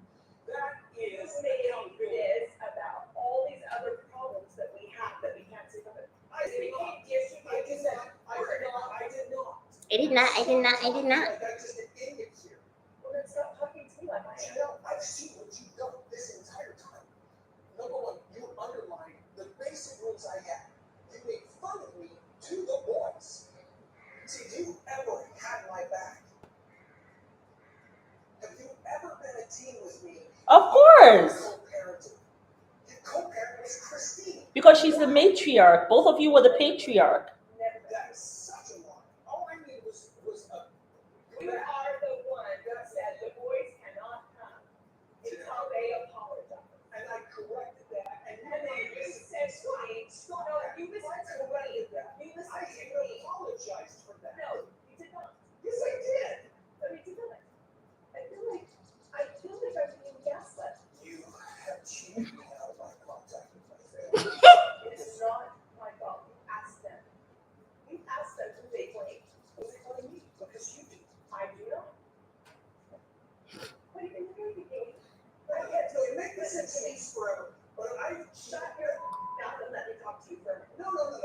That is Making this about all these other problems that we have that we can't see coming. I did not. Yes, you I did. did not. I did not. I did not. I did not. I did not. I did not. Like I'm just an idiot here. Well, then stop talking to me like I am. Janelle, I've seen what you've done this entire time. Number one, you undermined the basic rules I had. You made fun of me to the boys. See, do you ever had my back? Have you ever been a team with me? Of course. Co-parented. Your co-parent was Christine. Because she's the matriarch. Both of you were the patriarch. That is such a lie. All I needed was a. You are the one that said the boys cannot come until they apologize. And I corrected that. And And then you said to me, no, you listened to me. You listened I to me. apologized for that. No, you did not. Yes, I did. No, you did not. I feel like I'm being gaslit. You have cheated me out of my contact with my family. It is not my fault. You asked them. You asked them to make money. Well, they wanted me because you did. I do not. What do you think you're doing? I can't tell you, make this into me forever. But I Shut your mouth and let me talk to you for a minute. no.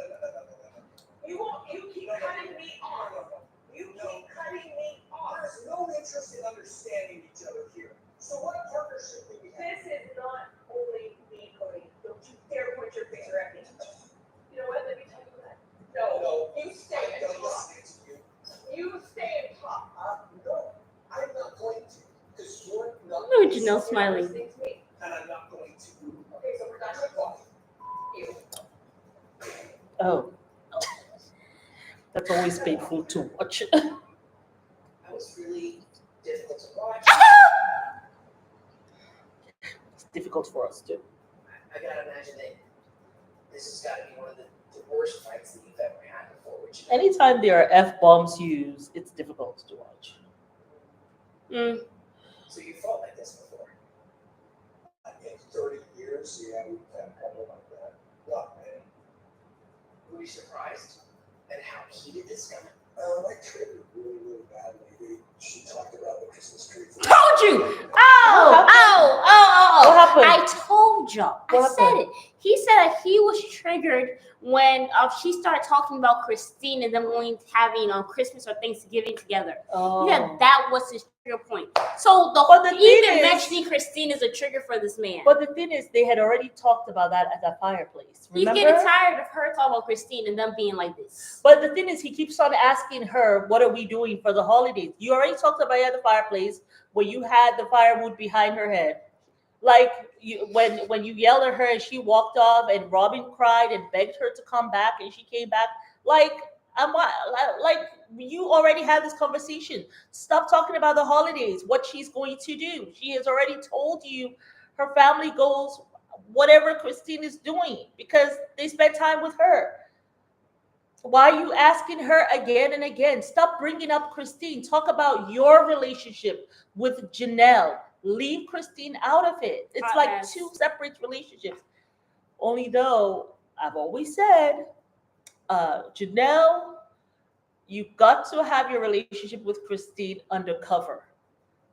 You won't. You keep cutting me off. You keep cutting me off. There's no interest in understanding each other here. So what partnership do we have? This is not only me, Kody. Don't you dare point your finger at me. You know what? Let me tell you that. No, you stay I'm and done talk. listening to you. You stay and talk. No, I'm not going to. Because you're not. Look at Janelle You're not smiling. listening to me. And I'm not going to. Okay, so we're done with talking. You. Oh. That's always painful to watch. That was really difficult to watch. It's difficult for us too. I gotta imagine that this has got to be one of the worst fights that you've ever had before. Which Anytime there are F-bombs used, it's difficult to watch. Mm. so you fought like this before. In 30 years, yeah, we've had a couple like that. Not many. Were you surprised at how heated this got? I treated her really badly. She talked about the Christmas tree. Told you. Oh. What happened? I told y'all. I What said happened? it. He said that he was triggered when she started talking about Christine and them going having on Christmas or Thanksgiving together. Oh. Yeah, that was his trigger point. So But the thing even is- mentioning Christine is a trigger for this man. But the thing is, they had already talked about that at the fireplace. He's Remember? getting tired of her talking about Christine and them being like this. But the thing is, he keeps on asking her, "What are we doing for the holidays?" You already talked about it at the fireplace where you had the firewood behind her head. Like you, when you yelled at her and she walked off, and Robin cried and begged her to come back, and she came back. Like you already had this conversation. Stop talking about the holidays, what she's going to do. She has already told you her family goes, whatever Christine is doing, because they spend time with her. Why are you asking her again and again? Stop bringing up Christine. Talk about your relationship with Janelle. Leave Christine out of it. It's Hot like mess. two separate relationships. Only though, I've always said, Janelle, you've got to have your relationship with Christine undercover.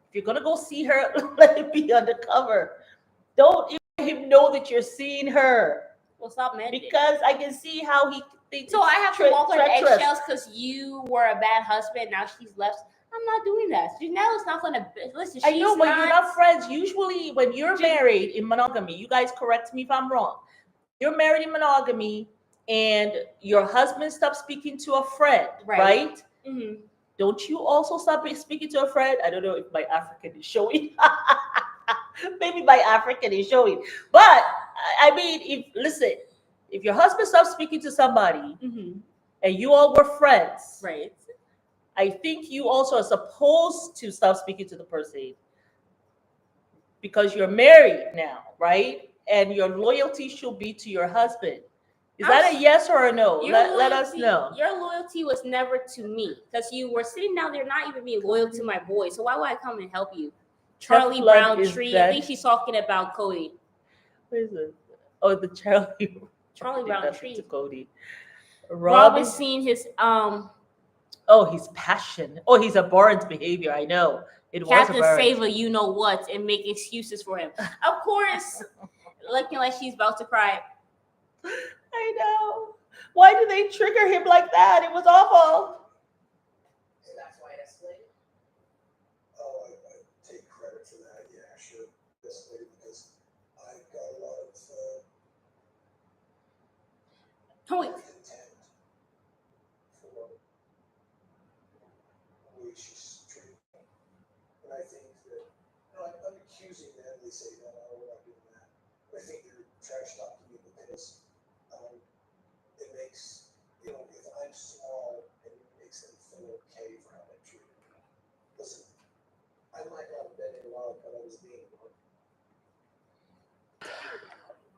If you're gonna go see her, let it be undercover. Don't let him know that you're seeing her, Well, stop mentioning. because I can see how he thinks. So I have to walk on treacherous. eggshells because you were a bad husband. Now she's left. I'm not doing that. Janelle is not gonna listen. I know, she's but you're not friends. Usually, when you're Jan- married in monogamy, you guys correct me if I'm wrong. You're married in monogamy, and your husband stops speaking to a friend, right? Mhm. Don't you also stop speaking to a friend? I don't know if my African is showing. Maybe my African is showing. But I mean, if your husband stops speaking to somebody Mhm. and you all were friends, Right. I think you also are supposed to stop speaking to the person because you're married now, right? And your loyalty should be to your husband. Is that a yes or a no? Let us know. Your loyalty was never to me because you were sitting down there not even being loyal to my boy. So why would I come and help you? Charlie Teflon Brown is Tree. I that- think she's talking about Kody. What is it? Oh, the Charlie Brown That's Tree. to Kody. Robin seen his Oh, his passion. Oh, he's abhorrent behavior. I know. It was Captain abhorrent. Save a you know what and make excuses for him. Of course, looking like she's about to cry. I know. Why do they trigger him like that? It was awful. So that's why it escalated. Oh, I take credit for that. Yeah, sure. This way, because I got a lot of Wait. contempt for the way she's treated me. And I think that, I'm accusing them. They say, no, we're not doing that. But I think they're trash talking me because it makes, if I'm small, it makes them feel okay for how they treated me. Listen, I might not have been in love, but I was being loved.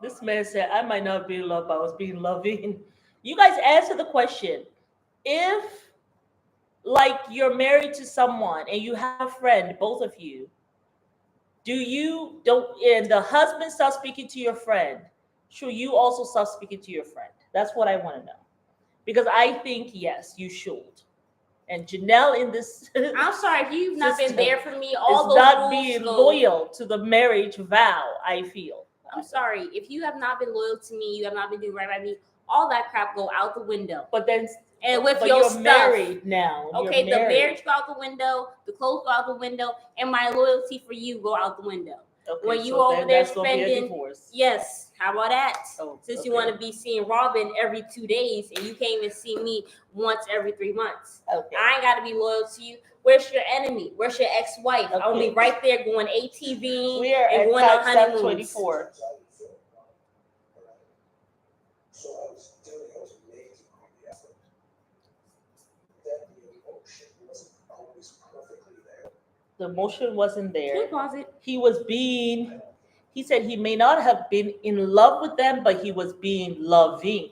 This man said, I might not be in love, but I was being loving. You guys answer the question. If, like, you're married to someone and you have a friend, both of you, and the husband starts speaking to your friend, should you also start speaking to your friend? That's what I want to know. Because I think, yes, you should. And Janelle in this I'm sorry if you've not been system there for me. is All those not rules being go. loyal to the marriage vow, I feel. I'm sorry if you have not been loyal to me. You have not been doing right by me. All that crap go out the window. But then, And with but your you're stuff, married now. okay, You're the married. marriage go out the window, the clothes go out the window, and my loyalty for you go out the window. Okay, when you so over then there that's gonna be a spending- divorce. Yes, how about that? Oh, Since you okay. want to be seeing Robin every 2 days and you can't even see me once every 3 months. Okay. I ain't got to be loyal to you. Where's your enemy? Where's your ex-wife? Okay. I'll be right there going ATV We are and at going on timestamp honeymoons. 24. So I was amazed by the effort. That the emotion wasn't always perfectly there. The emotion wasn't Can you there. pause it? He said he may not have been in love with them, but he was being loving.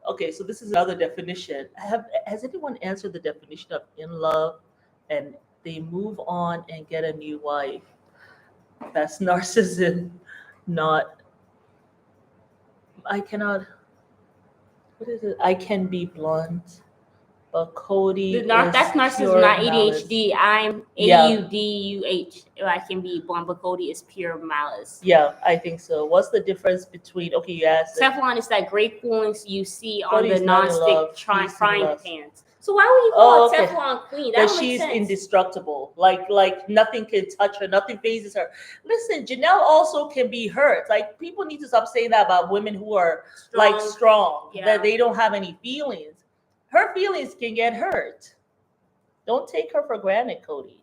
Okay, so this is another definition. Has anyone answered the definition of in love and they move on and get a new wife? That's narcissism, not. I cannot. What is it? I can be blunt, but Kody. That's is narcissism, pure not malice. ADHD. I'm Yeah. AUDUH. I can be blunt, but Kody is pure malice. Yeah, I think so. What's the difference between? Okay, you asked. Teflon is that great coolness you see on Cody's the not in love. non-stick He's in frying love. pans. So why would you call Oh, her okay. Teflon queen? That That don't make she's sense. indestructible. Like nothing can touch her, nothing phases her. Listen, Janelle also can be hurt. Like people need to stop saying that about women who are like strong, Yeah. that they don't have any feelings. Her feelings can get hurt. Don't take her for granted, Kody.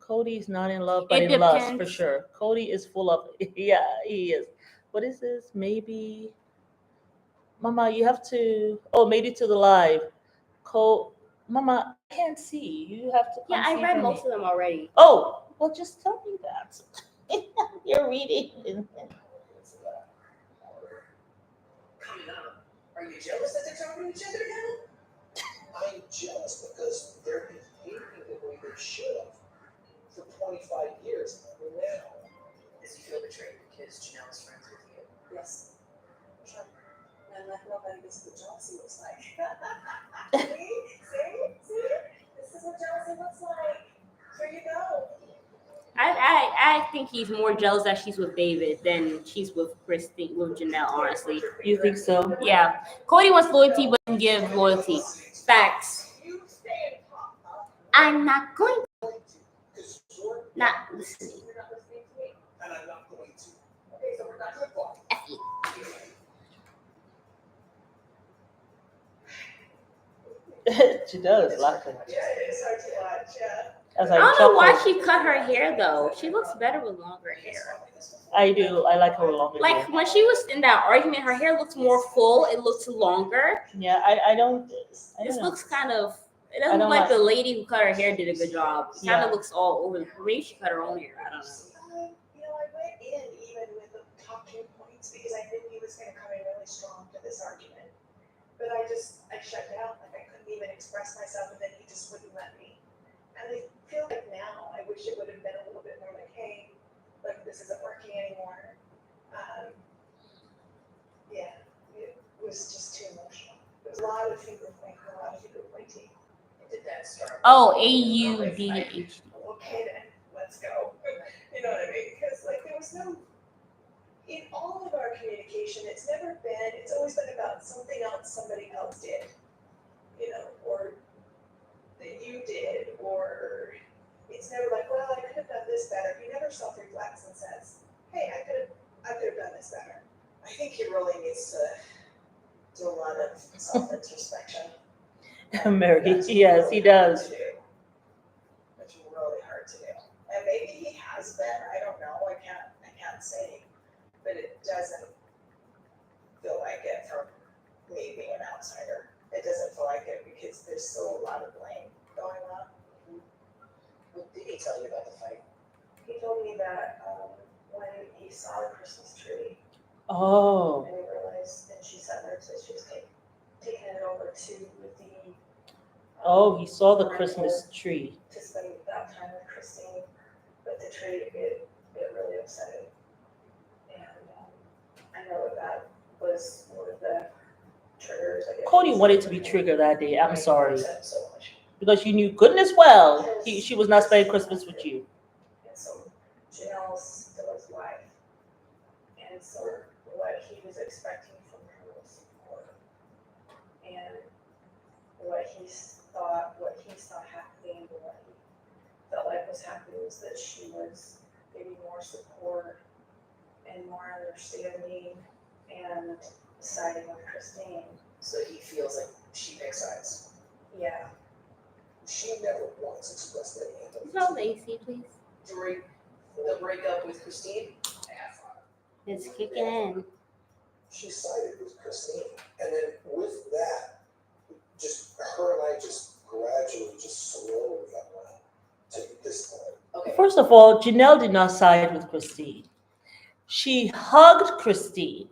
Cody's not in love, but It in lust depends. for sure. Kody is full of yeah, he is. What is this? Maybe Mama, you have to made it to the live. Mama, I can't see. You have to come Yeah, I see read for most me. of them already. Oh, well, just tell me that. You're reading. Coming up, are you jealous that they're talking to each other now? I'm jealous because they're behaving the way they should have for 25 years now. Does he feel betrayed because Janelle is friends with you? Yes. Sure. And like nobody gets what jealousy looks like. See? This is what jealousy looks like. Here you go. I think he's more jealous that she's with David than she's with Janelle, honestly. You think so? Yeah. Kody wants loyalty but doesn't give loyalty. Facts. You stay in top. I'm not going Because you're not listening. You're not listening to me. and I'm not going to. Okay, so we're not good. F you. She does laughing. Yeah, it is hard to watch. Yeah. As I I don't know why chuckle. she cut her hair though. She looks better with longer hair. I do. I like her longer hair. Like when she was in that argument, her hair looks more full. It looks longer. Yeah, I don't. I This don't know. looks kind of. It I doesn't don't look like like- the lady who cut her hair did a good job. It kind Yeah. of looks all over. Maybe she cut her own hair. I don't know. I went in even with the talking points because I knew he was going to come in really strong to this argument. But I shut down. Like I couldn't even express myself, and then he just wouldn't let me. And I feel like now I wish it would have been a little bit more like, hey, look, this isn't working anymore. Yeah, it was just too emotional. There was a lot of finger pointing, a lot of finger pointing. Did that start? Oh, AUDH. Okay then, let's go. You know what I mean? Because like there was no, in all of our communication, it's always been about something else somebody else did. Or that you did, or it's never like, well, I could have done this better. He never self-reflects and says, hey, I could have done this better. I think he really needs to do a lot of self-introspection. Mary, That's yes, really he does. hard to do. It's really hard to do. And maybe he has been, I don't know, I can't say, but it doesn't feel like it from me being an outsider. It doesn't feel like it because there's still a lot of blame going on. What did he tell you about the fight? He told me that when he saw the Christmas tree Oh, and he realized, and she sat there and said she was taking it over to the oh, he saw the Christmas tree. to spend that time with Christine, but the tree it really upset him. And I know that was one of the triggers. I guess. Kody wanted to be triggered that day. I'm sorry. Upset him so much. Because you knew goodness well she was not spending Christmas with you. And so Janelle's still his wife. And so what he was expecting from her was support. And what he saw happening, what he felt like was happening was that she was giving more support and more understanding and siding with Christine. So he feels like she picks sides. Yeah. She never once expressed any empathy. Tell Lacey, please. During the breakup with Christine, It's kicking in. She sided with Christine, and then with that, just her and I just gradually, just slowly got around to this point. okay. First of all, Janelle did not side with Christine. She hugged Christine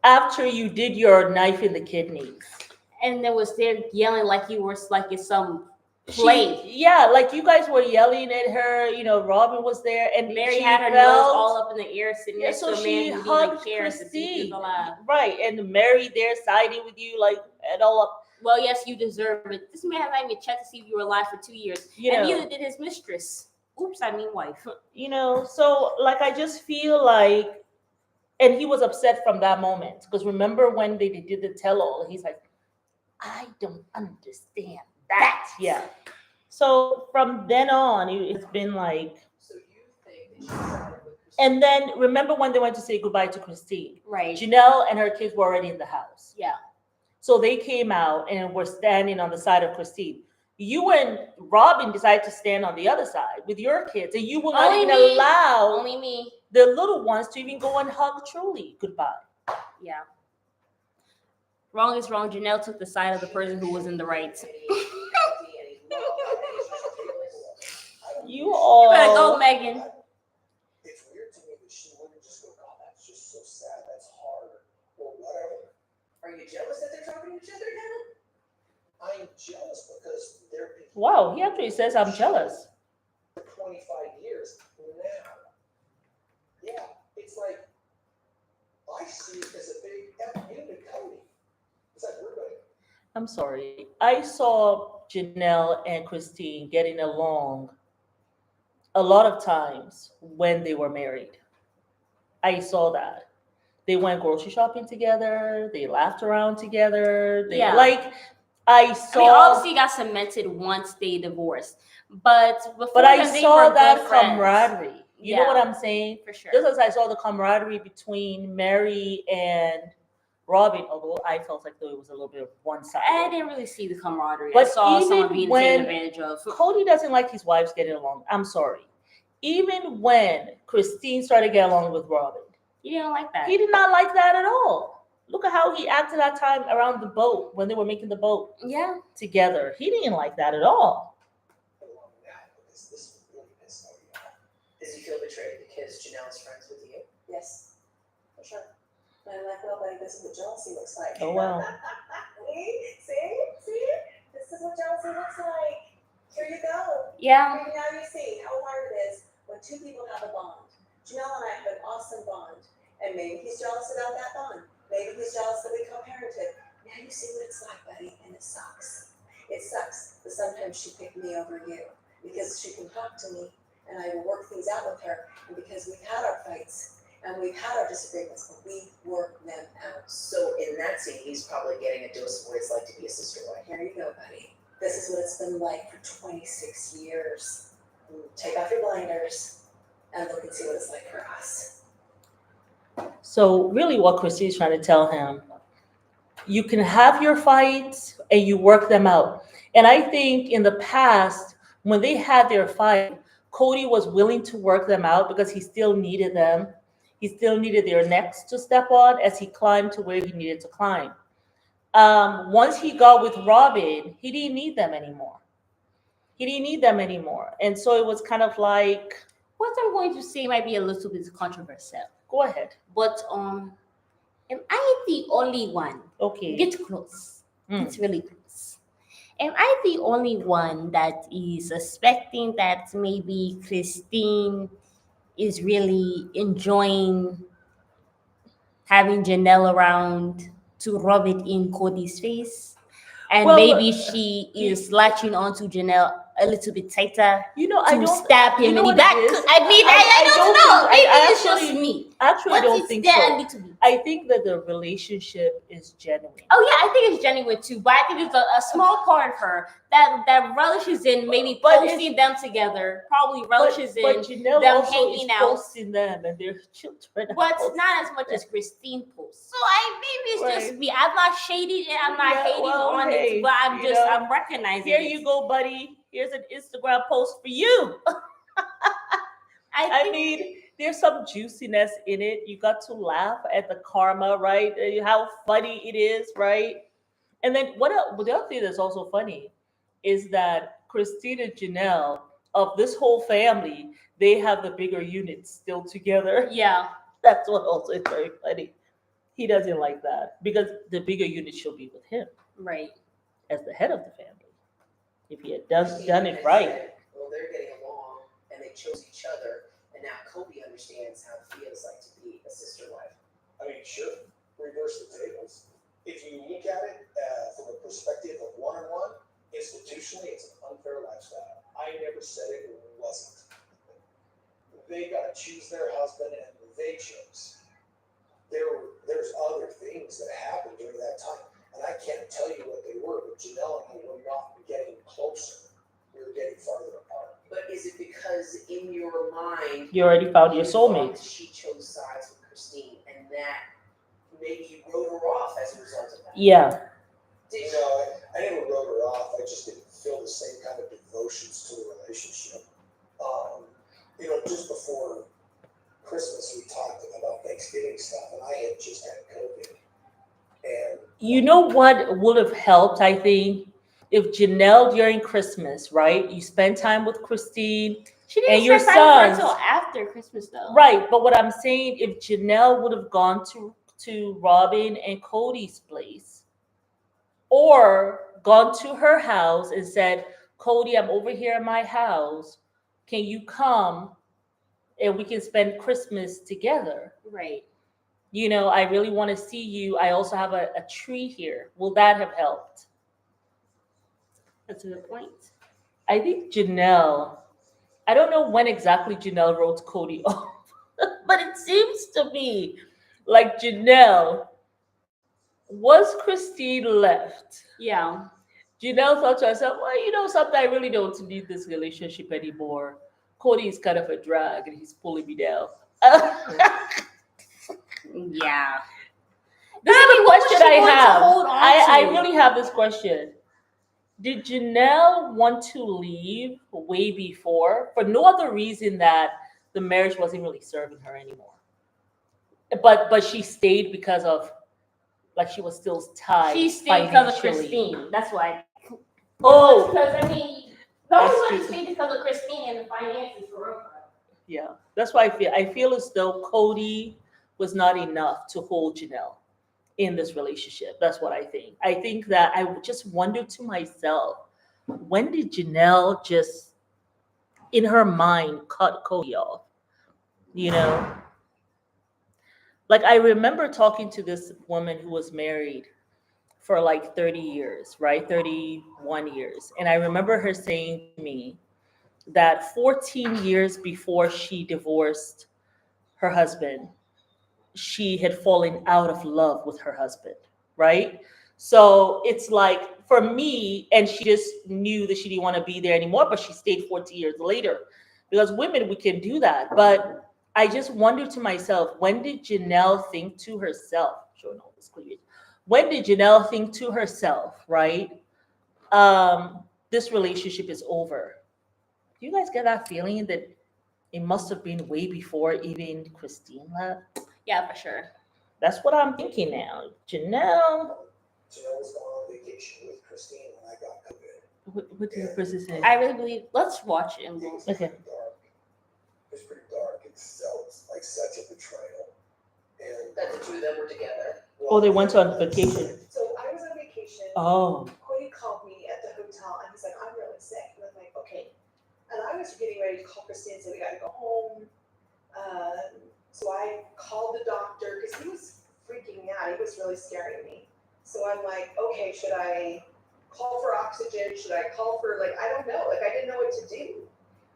after you did your knife in the kidneys. And there was there yelling like you were like it's some play. Yeah, like you guys were yelling at her. Robin was there, and Mary she had her nose felt- all up in the air, sitting Yeah, next so to a she man who didn't even hugged care to see Christine, he's alive. right? And Mary there siding with you, like and all up. Well, yes, you deserve it. This man has not even checked to see if you were alive for 2 years, and neither did his mistress. Oops, I mean wife. So like I just feel like, and he was upset from that moment because remember when they did the tell-all, he's like, I don't understand that. Yeah. So from then on, it's been like, So you think that she sided with Christine? and then remember when they went to say goodbye to Christine, Right. Janelle and her kids were already in the house. Yeah. So they came out and were standing on the side of Christine. You and Robin decided to stand on the other side with your kids, and you will not Only even me. allow Only me. the little ones to even go and hug Truly goodbye. Yeah. Wrong is wrong. Janelle took the side of the person who was in the right. Megan. It's weird to me that she wouldn't just go, God, that's just so sad, that's hard, or whatever. Are you jealous that they're talking to each other now? I'm jealous because they're being Wow, he actually says I'm jealous. for 25 years now. Yeah, it's like, I see it as a big F you to Kody. It's like, we're going, I'm sorry. I saw Janelle and Christine getting along a lot of times when they were married. I saw that. They went grocery shopping together. They laughed around together. They Yeah. like I saw. I mean, obviously, it got cemented once they divorced, but before but I then, they saw were that good friends. camaraderie. You know Yeah. what I'm saying? For sure. Just as I saw the camaraderie between Mary and Robin, although I felt like though it was a little bit of one I sided. didn't really see the camaraderie. I But saw someone even being when- taken advantage of. Kody doesn't like his wives getting along. I'm sorry. Even when Christine started getting along with Robin, You didn't like that. he did not like that at all. Look at how he acted that time around the boat when they were making the boat Yeah. together. He didn't like that at all. along now, because this would really piss Kody off. Does he feel betrayed because Janelle is friends with you? Yes, for sure. And I'm like, well, buddy, this is what jealousy looks like. Oh wow. See? This is what jealousy looks like. Here you go. Yeah. Maybe now you see how hard it is when two people have a bond. Janelle and I have an awesome bond, and maybe he's jealous about that bond. Maybe he's jealous that we co-parented. Now you see what it's like, buddy, and it sucks. It sucks, but sometimes she picked me over you because she can talk to me, and I will work things out with her. And because we've had our fights and we've had our disagreements, but we work them out. So in that scene, he's probably getting a dose of what it's like to be a sister wife. Here you go, buddy. This is what it's been like for 26 years. Take off your blinders and look and see what it's like for us. So really what Christine's trying to tell him, you can have your fights and you work them out. And I think in the past, when they had their fight, Kody was willing to work them out because he still needed them. He still needed their necks to step on as he climbed to where he needed to climb. Once he got with Robin, he didn't need them anymore. And so it was kind of like, What I'm going to say might be a little bit controversial, go ahead. but am I the only one? Okay. Get close. Mm. It's really close. Am I the only one that is suspecting that maybe Christine is really enjoying having Janelle around to rub it in Cody's face? And Well, maybe she is latching onto Janelle a little bit tighter You know, I to don't stab you him know in the what back. it is? I mean, I don't know. think- Maybe I it's just actually- me. Actually, I But don't it's think there so. a little bit. I think that the relationship is genuine. Oh yeah, I think it's genuine too, but I think it's a small part of her that relishes in maybe But posting them together. Probably relishes But in, Janelle them also is hanging out. posting them and their children. but not as much as Christine posts. So maybe it's just Right. me. I'm not shading it. I'm not Yeah, hating well, on hey, it, but I'm you just know, I'm recognizing Here it. you go, buddy. Here's an Instagram post for you. I think mean, there's some juiciness in it. You got to laugh at the karma, right? How funny it is, right? And then the other thing that's also funny is that Christine and Janelle, of this whole family, they have the bigger unit still together. yeah. That's what also is very funny. He doesn't like that because the bigger unit should be with him Right. as the head of the family. If he had done it right. Well, they're getting along and they chose each other, and now Kody understands how it feels like to be a sister wife. I mean, sure, reverse the tables. If you look at it from a perspective of one-on-one, institutionally, it's an unfair lifestyle. I never said it wasn't. They got to choose their husband, and they chose. There's other things that happened during that time, and I can't tell you what they were, but Janelle and I were not getting closer. We were getting farther apart. But is it because in your mind You already found your you thought soulmate. that she chose sides with Christine, and that maybe you wrote her off as a result of that? Yeah. Did You know, I never wrote her off. I just didn't feel the same kind of devotions to the relationship. Just before Christmas, we talked about Thanksgiving stuff, and I had just had COVID. And You know what would have helped, I think, if Janelle during Christmas, right? You spend time with Christine, She didn't And your spend time with her sons. until after Christmas, though. Right, but what I'm saying, if Janelle would have gone to Robin and Cody's place, or gone to her house and said, Kody, I'm over here at my house. Can you come and we can spend Christmas together? Right. You know, I really want to see you. I also have a tree here. Will that have helped? That's a good point. I think Janelle, I don't know when exactly Janelle wrote Kody off, but it seems to me like Janelle, once Christine left, Yeah. Janelle thought to herself, well, you know something, I really don't need this relationship anymore. Kody is kind of a drag and he's pulling me down. Yeah. This I is mean, the what was question she I going to have. hold on I to? really have this question. Did Janelle want to leave way before for no other reason that the marriage wasn't really serving her anymore? But she stayed because of, like, she was still tied She stayed because of financially. Christine. That's why. Oh, Because, I mean, the only That's one true. who stayed because of Christine and the finances for real. yeah. That's why I feel as though Kody was not enough to hold Janelle in this relationship. That's what I think. I think that I just wonder to myself, when did Janelle just in her mind cut Kody off? You know? Like, I remember talking to this woman who was married for like 30 years, right? 31 years. And I remember her saying to me that 14 years before she divorced her husband, she had fallen out of love with her husband, right? So it's like, for me, and she just knew that she didn't want to be there anymore, but she stayed 14 years later. Because women, we can do that. But I just wonder to myself, when did Janelle think to herself, showing all this cleavage, when did Janelle think to herself, right? This relationship is over. Do you guys get that feeling that it must have been way before even Christine left? Yeah, for sure. That's what I'm thinking now. Janelle, Janelle was going on vacation with Christine when I got COVID. what did the person say? I really believe. Let's watch it and It we'll. was Okay. pretty dark. It was pretty dark. It felt like such a betrayal. And That the two of them were together. Oh, they went on vacation. So I was on vacation. Oh, Kody called me at the hotel and he's like, I'm really sick. And I'm like, okay. And I was getting ready to call Christine and say, we gotta go home. So I called the doctor because he was freaking me out. He was really scaring me. So I'm like, okay, should I call for oxygen? Should I call for, like, I don't know. Like, I didn't know what to do.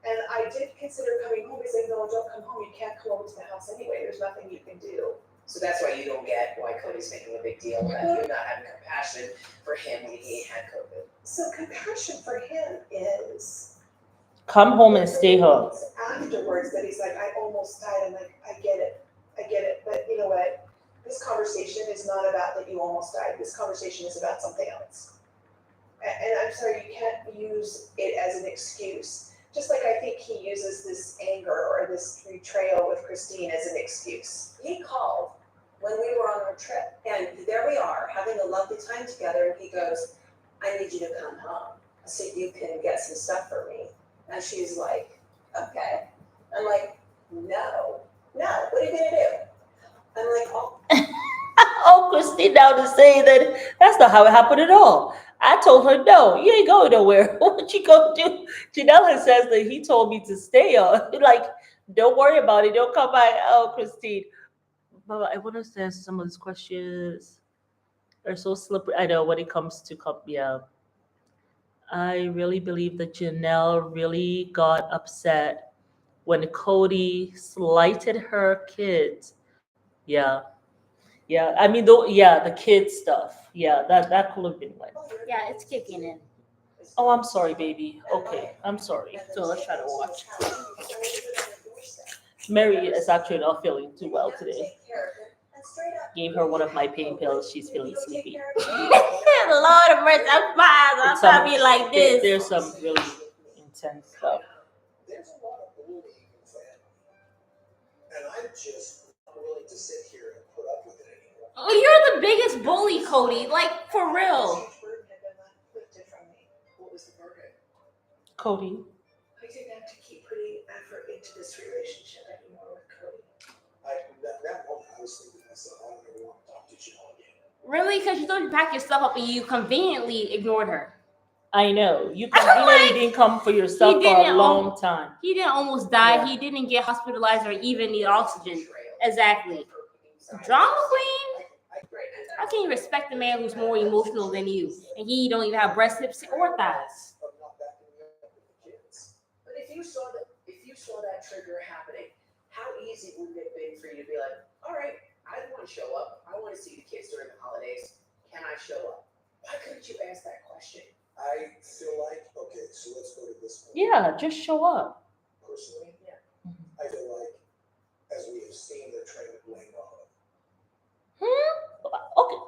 And I did consider coming home. He's like, no, don't come home. You can't come over to the house anyway. There's nothing you can do. So that's why you don't get why Cody's making a big deal that you're not having compassion for him when he had COVID. So compassion for him is come home and stay home. afterwards that he's like, I almost died. I'm like, I get it. But you know what? This conversation is not about that you almost died. This conversation is about something else. And I'm sorry, you can't use it as an excuse. Just like I think he uses this anger or this betrayal with Christine as an excuse. He called when we were on our trip, and there we are having a lovely time together, and he goes, I need you to come home so you can get some stuff for me. And she's like, okay. I'm like, no, what are you gonna do? I'm like, oh. Oh, Christine now to say that that's not how it happened at all. I told her, no, you ain't going nowhere. What you gonna do? Janelle says that he told me to stay on. Like, don't worry about it. Don't come back. Oh, Christine. But I want to say some of these questions are so slippery. I know when it comes to yeah. I really believe that Janelle really got upset when Kody slighted her kids. Yeah. Yeah. I mean, though, yeah, the kids stuff. Yeah, that could have been one. Yeah, it's kicking in. Oh, I'm sorry, baby. Okay, I'm sorry. So let's try to watch. Mary is actually not feeling too well today. Gave her one of my pain pills. She's feeling sleepy. Lord of mercy, I'm fine. I'm It's trying to be like this. There's some really intense stuff. there's a lot of bullying in family. And I'm just not willing to sit here and put up with it anymore. Oh, you're the biggest bully, Kody. Like, for real. Huge burden had been lifted from me. What was the burden? Kody. I didn't have to keep putting into this relationship anymore with Kody. That moment, I was thinking to myself, I don't ever want to talk to Janelle again. Really? Because you thought you packed your stuff up and you conveniently ignored her. I know. You I feel conveniently like didn't come for your stuff for didn't a long time. He didn't almost die. Yeah. He didn't get hospitalized or even need oxygen. Betrayal. Exactly. For picking sides. Drama queen? Right. How can you respect a man who's more emotional than you and he don't even have breast, hips, or thighs? Of not backing me up with the kids. But if you saw that trigger happening, how easy would it have been for you to be like, all right, I want to show up. I want to see the kids during the holidays. Can I show up? Why couldn't you ask that question? I feel like, okay, so let's go to this point. Yeah, just show up. Personally, Yeah. I feel like, as we have seen, they're trying to blame Robin. Okay.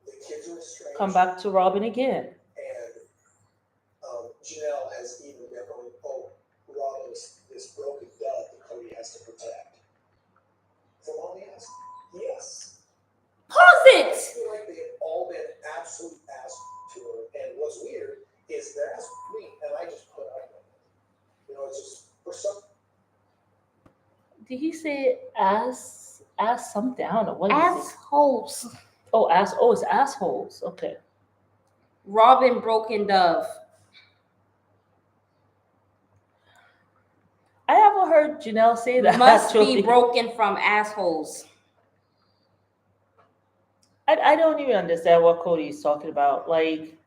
The kids are estranged. Come back to Robin again. And Janelle has even been going, oh, Robin is this broken dove that Kody has to protect. From all the ask, yes. Pause I it! feel like they have all been absolute ass to her. And what's weird is they're asking me, and I just put up with it. You know, it's just for some. Did he say ass something? I don't know. What did he say? Assholes. Oh, it's assholes. Okay. Robin Broken Dove. I haven't heard Janelle say that. Must actually. be broken from assholes. I don't even understand what Kody is talking about. Like,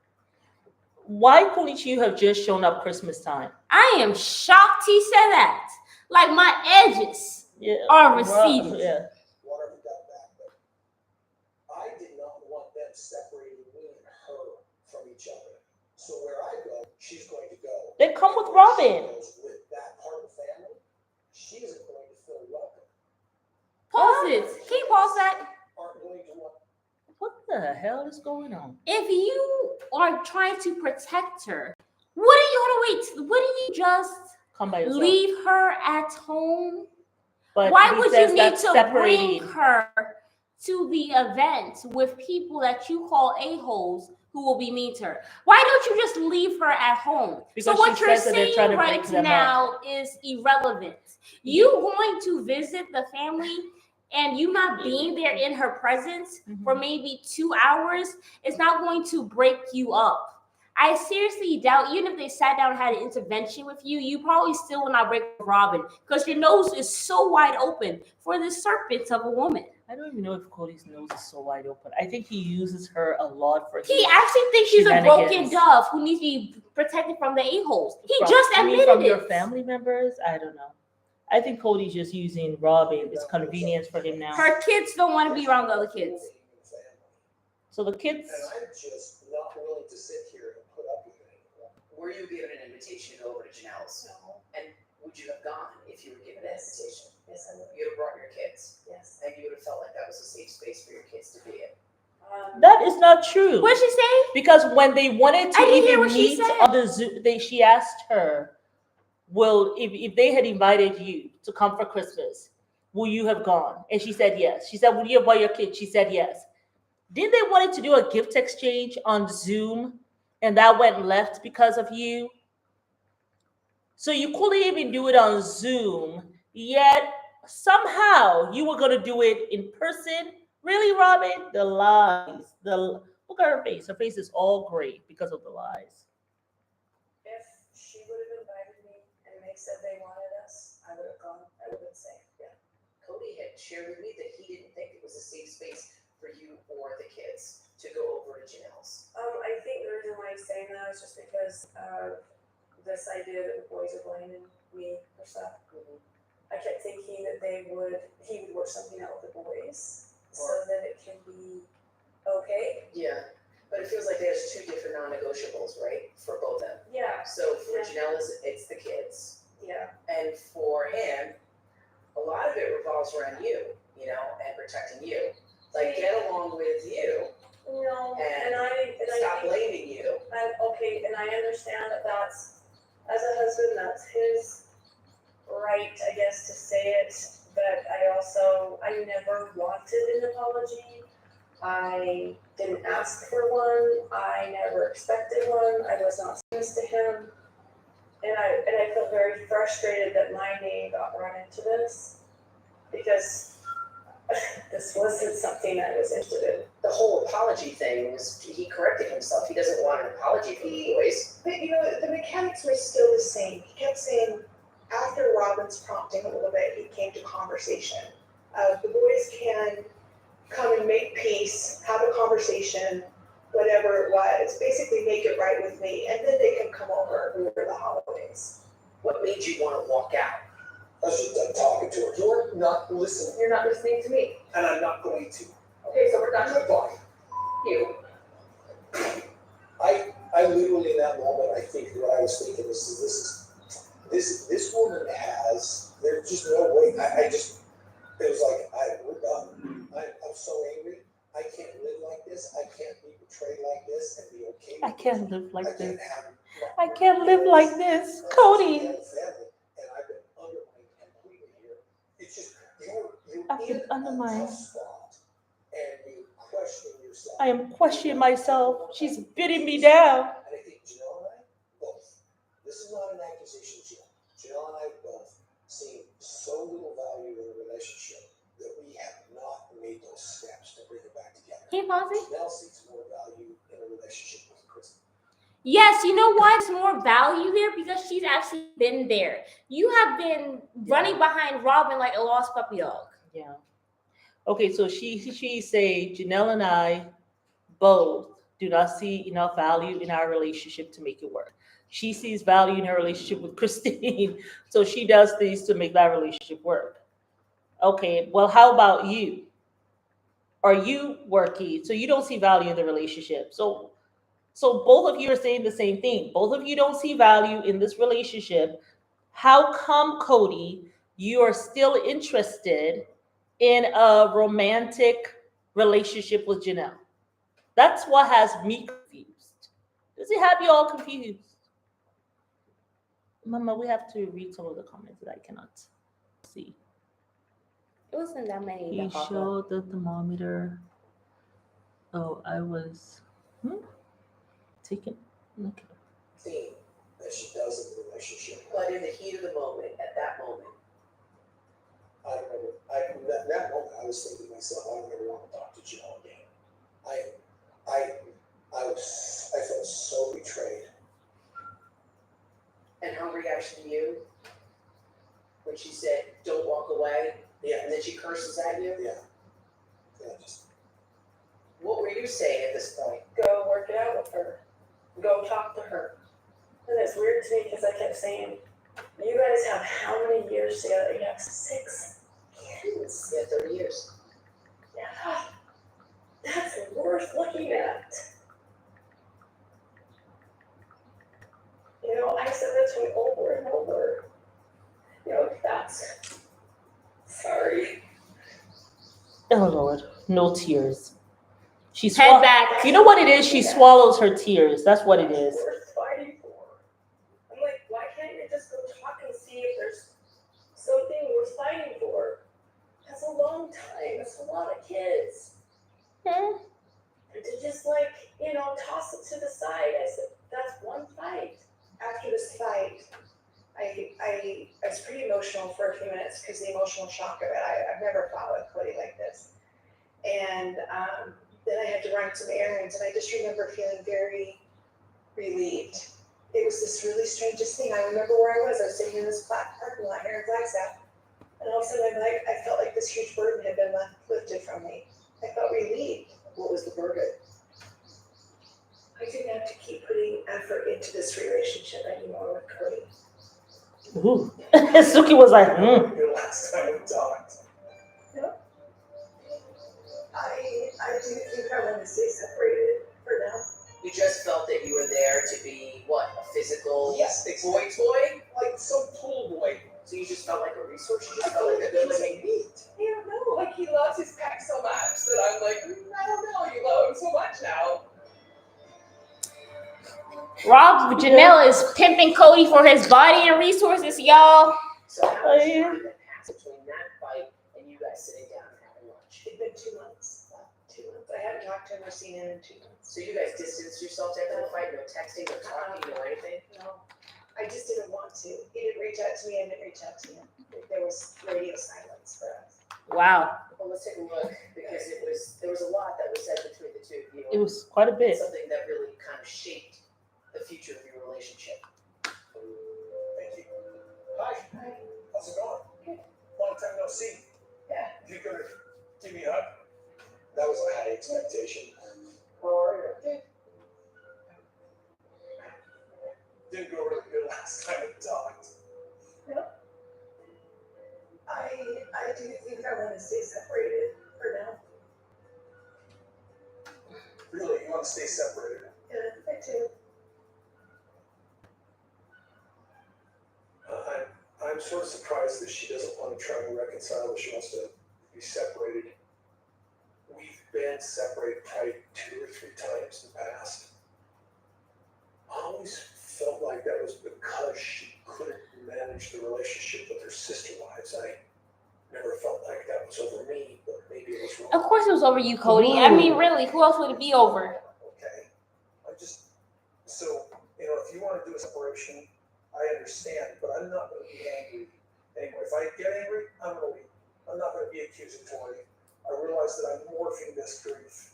why couldn't you have just shown up Christmas time? I am shocked he said that. Like my edges Yeah. are receding. Yeah. Whatever got back, but I did not want them separating me and her from each other. So where I go, she's going to go. Then come with And where Robin. she goes with that part of the family, she isn't going to feel welcome. Pause it. Can you pause that? Aren't going to want. What the hell is going on? If you are trying to protect her, what are you gonna wait? Wouldn't you just Come by yourself. leave her at home? But Why he would says you need that's to separating. bring her to the event with people that you call a-holes who will be mean to her? Why don't you just leave her at home? Because so what she you're says that they're trying saying to break right them now is irrelevant. You going to visit the family and you not being there in her presence for maybe 2 hours is not going to break you up. I seriously doubt, even if they sat down and had an intervention with you, you probably still will not break with Robin because your nose is so wide open for the serpent of a woman. I don't even know if Cody's nose is so wide open. I think he uses her a lot for. He actually thinks she's a broken shenanigans. dove who needs to be protected from the a-holes. He From- just you mean admitted from it. your family members? I don't know. I think Cody's just using Robin. It's convenience for him now. Her kids don't want to be around the other kids. So the kids. And I'm just not willing to sit here and put up with it anymore. Were you given an invitation to go over to Janelle's? No. And would you have gone if you were given an invitation? Yes, I would. You would have brought your kids, Yes. and you would have felt like that was a safe space for your kids to be in. That is not true. What did she say? Because when they wanted to I didn't hear even what she meet said. on the Zoom, she asked her, "Will if they had invited you to come for Christmas, will you have gone?" And she said yes. She said, "Will you invite your kids?" She said yes. Didn't they wanted to do a gift exchange on Zoom, and that went left because of you? So you couldn't even do it on Zoom, yet somehow you were gonna do it in person. Really, Robin? The lies. Look at her face. Her face is all gray because of the lies. If she would have invited me and they said they wanted us, I would have gone. I would have said, yeah. Cody had shared with me that he didn't think it was a safe space for you or the kids to go over to Janelle's. I think the reason why he's saying that is just because of this idea that the boys are blaming me for stuff. I kept thinking that he would work something out with the boys so that it can be okay. Yeah, but it feels like there's two different non-negotiables, right, for both of them. Yeah, So for Yeah. Janelle, it's the kids, yeah. and for him, a lot of it revolves around you, and protecting you. Like, get along with you, No, and stop think, blaming you. okay, and I understand that that's, as a husband, that's his right, I guess, to say it, but I never wanted an apology. I didn't ask for one, I never expected one, I was not nice to him. And And I feel very frustrated that my name got run into this, because this wasn't something I was interested in. The whole apology thing was, he corrected himself. He doesn't want an apology from the boys. But you know, the mechanics were still the same. He kept saying, after Robin's prompting a little bit, he came to conversation. The boys can come and make peace, have a conversation, whatever it was, basically make it right with me, and then they can come over for the holidays. What made you want to walk out? I was just done talking to her. You're not listening, You're not listening to me. and I'm not going to. Okay, so we're done. Goodbye. You. I literally in that moment, I think what I was thinking this woman has, there's just no way, it was like, we're done. I'm so angry, I can't live like this, I can't be betrayed like this and be okay with I can't live this. like this. have I can't live like this. Cody. And I've been undermined completely here. It's just, you're I've been in undermined. a tough spot, and you question yourself. I am questioning myself. She's beating me down. And I think Janelle and I both, this is not an accusation, Janelle and I both seen so little value in the relationship that we have not made those steps to bring it back together. Can you pause it? Janelle sees more value in a relationship with Kristen. Yes, you know why there's more value there? Because she's actually been there. You have been running behind Robin like a lost puppy dog. Yeah. Okay, so she say Janelle and I both do not see enough value in our relationship to make it work. She sees value in her relationship with Christine, so she does things to make that relationship work. Okay, well, how about you? Are you working? So you don't see value in the relationship. So both of you are saying the same thing. Both of you don't see value in this relationship. How come, Kody, you are still interested in a romantic relationship with Janelle? That's what has me confused. Does it have you all confused? Mama, we have to read some of the comments that I cannot see. It wasn't that many. He that popped up. showed the thermometer. Oh, I was taken. Okay. Thing that she does in the relationship. But in the heat of the moment, at that moment, I don't remember, that moment I was thinking to myself, I don't ever want to talk to Janelle again. I felt so betrayed. and her reaction to you, when she said, "Don't walk away," Yeah, and then she curses at you, yeah. Yeah, just, what were you saying at this point? Go work it out with her. Go talk to her. And it's weird to me because I kept saying, you guys have how many years together? You have 6 kids. Yeah, 30 years. Yeah, that's worth looking at. You know, I said that to me over and over. You know, that's sorry. Oh Lord, no tears. She Head back. You know what it is? She swallows her tears. That's what it is. Worth fighting for. I'm like, why can't you just go talk and see if there's something worth fighting for? That's a long time. That's a lot of kids. Hmm. And to just toss it to the side. I said, that's one fight. After this fight, I was pretty emotional for a few minutes because the emotional shock of it. I've never fought with Kody like this. And then I had to run some errands, and I just remember feeling very relieved. It was this really strangest thing. I remember where I was. I was sitting in this flat parking lot here in Flagstaff, and all of a sudden I felt like this huge burden had been lifted from me. I felt relieved. What was the burden? I didn't have to keep putting effort into this relationship anymore with Kody. Ooh. Suki was like, the last time we talked. I do think I want to stay separated for now. You just felt that you were there to be, what, a physical Yes, boy toy? like some pool boy. So you just felt like a resource? You I just felt felt like like a a piece building? of meat. I don't know, like he loves his pack so much that I'm like, I don't know, you love him so much now. Rob Janelle is pimping Kody for his body and resources, y'all. So how was the time that passed between that fight and you guys sitting down and having lunch? It's been 2 months. 2 months. I haven't talked to him or seen him in 2 months. So you guys distanced yourselves after the fight? No texting, no talking, no anything? No. I just didn't want to. He didn't reach out to me, I didn't reach out to him. There was radio silence for us. Wow. Well, let's take a look, because there was a lot that was said between the two of you. It was quite a bit. It's something that really kind of shaped the future of your relationship. Thank you. Hi. How's it going? Good. Long time no see. Yeah. You gonna give me a hug? That was a high expectation. How are you? Good. Didn't go really good last time we talked. I do think I want to stay separated for now. Really, you want to stay separated? Yeah, I do. I'm sort of surprised that she doesn't want to try and reconcile, that she wants to be separated. We've been separated probably 2 or 3 times in the past. I always felt like that was because she couldn't manage the relationship with her sister wives. I never felt like that was over me, but maybe it was wrong. Of course it was over you, Kody. I mean, really, who else would it be over? Okay. So, if you want to do a separation, I understand, but I'm not going to be angry anymore. If I get angry, I'm going to leave. I'm not going to be accusatory. I realize that I'm morphing this grief.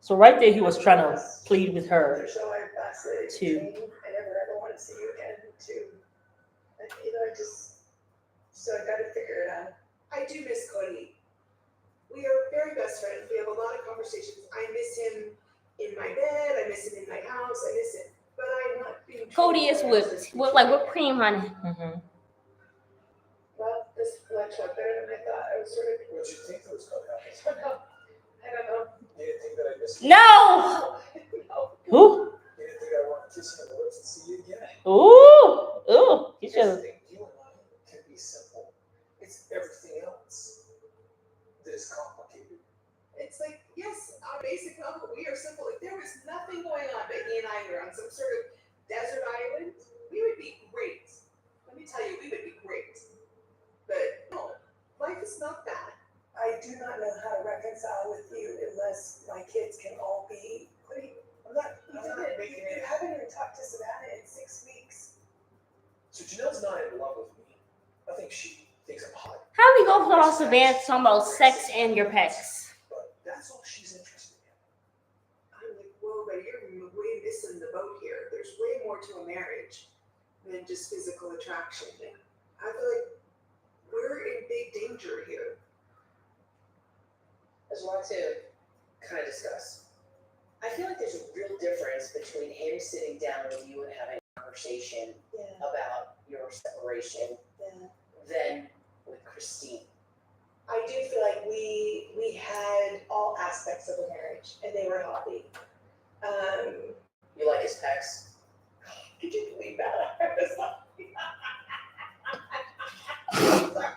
So right there, he was trying to plead with her There's no way past it. to. I never ever want to see you again, too. So I got to figure it out. I do miss Kody. We are very best friends. We have a lot of conversations. I miss him in my bed. I miss him in my house. I miss him. But I'm not being. Cody is whipped with like whipped cream, honey. Mm-hmm. Well, this went better than I thought. I was sort of. What did you think that was going to happen? I don't know. You didn't think that I missed you? No. Who? You didn't think I wanted to kiss you on the lips and see you again? Ooh. He Here's should. the thing, you and I can be simple. It's everything else that is complicated. It's like, yes, on a basic level, we are simple. If there was nothing going on, but he and I were on some sort of desert island, we would be great. Let me tell you, we would be great. But no, life is not that. I do not know how to reconcile with you unless my kids can all be. I'm not making You it. haven't even talked to Savannah in 6 weeks. So Janelle's not in love with me. I think she thinks I'm hot. How we go from all Savannah talking about sex and your pecs? But that's all she's interested in. I'm like, whoa, but you're way missing the boat here. There's way more to a marriage than just physical attraction. And I feel like we're in big danger here. I just want to kind of discuss. I feel like there's a real difference between him sitting down with you and having a conversation Yeah, about your separation yeah. than with Christine. I do feel like we had all aspects of a marriage and they were healthy. You like his pecs? Could you believe that? I was like,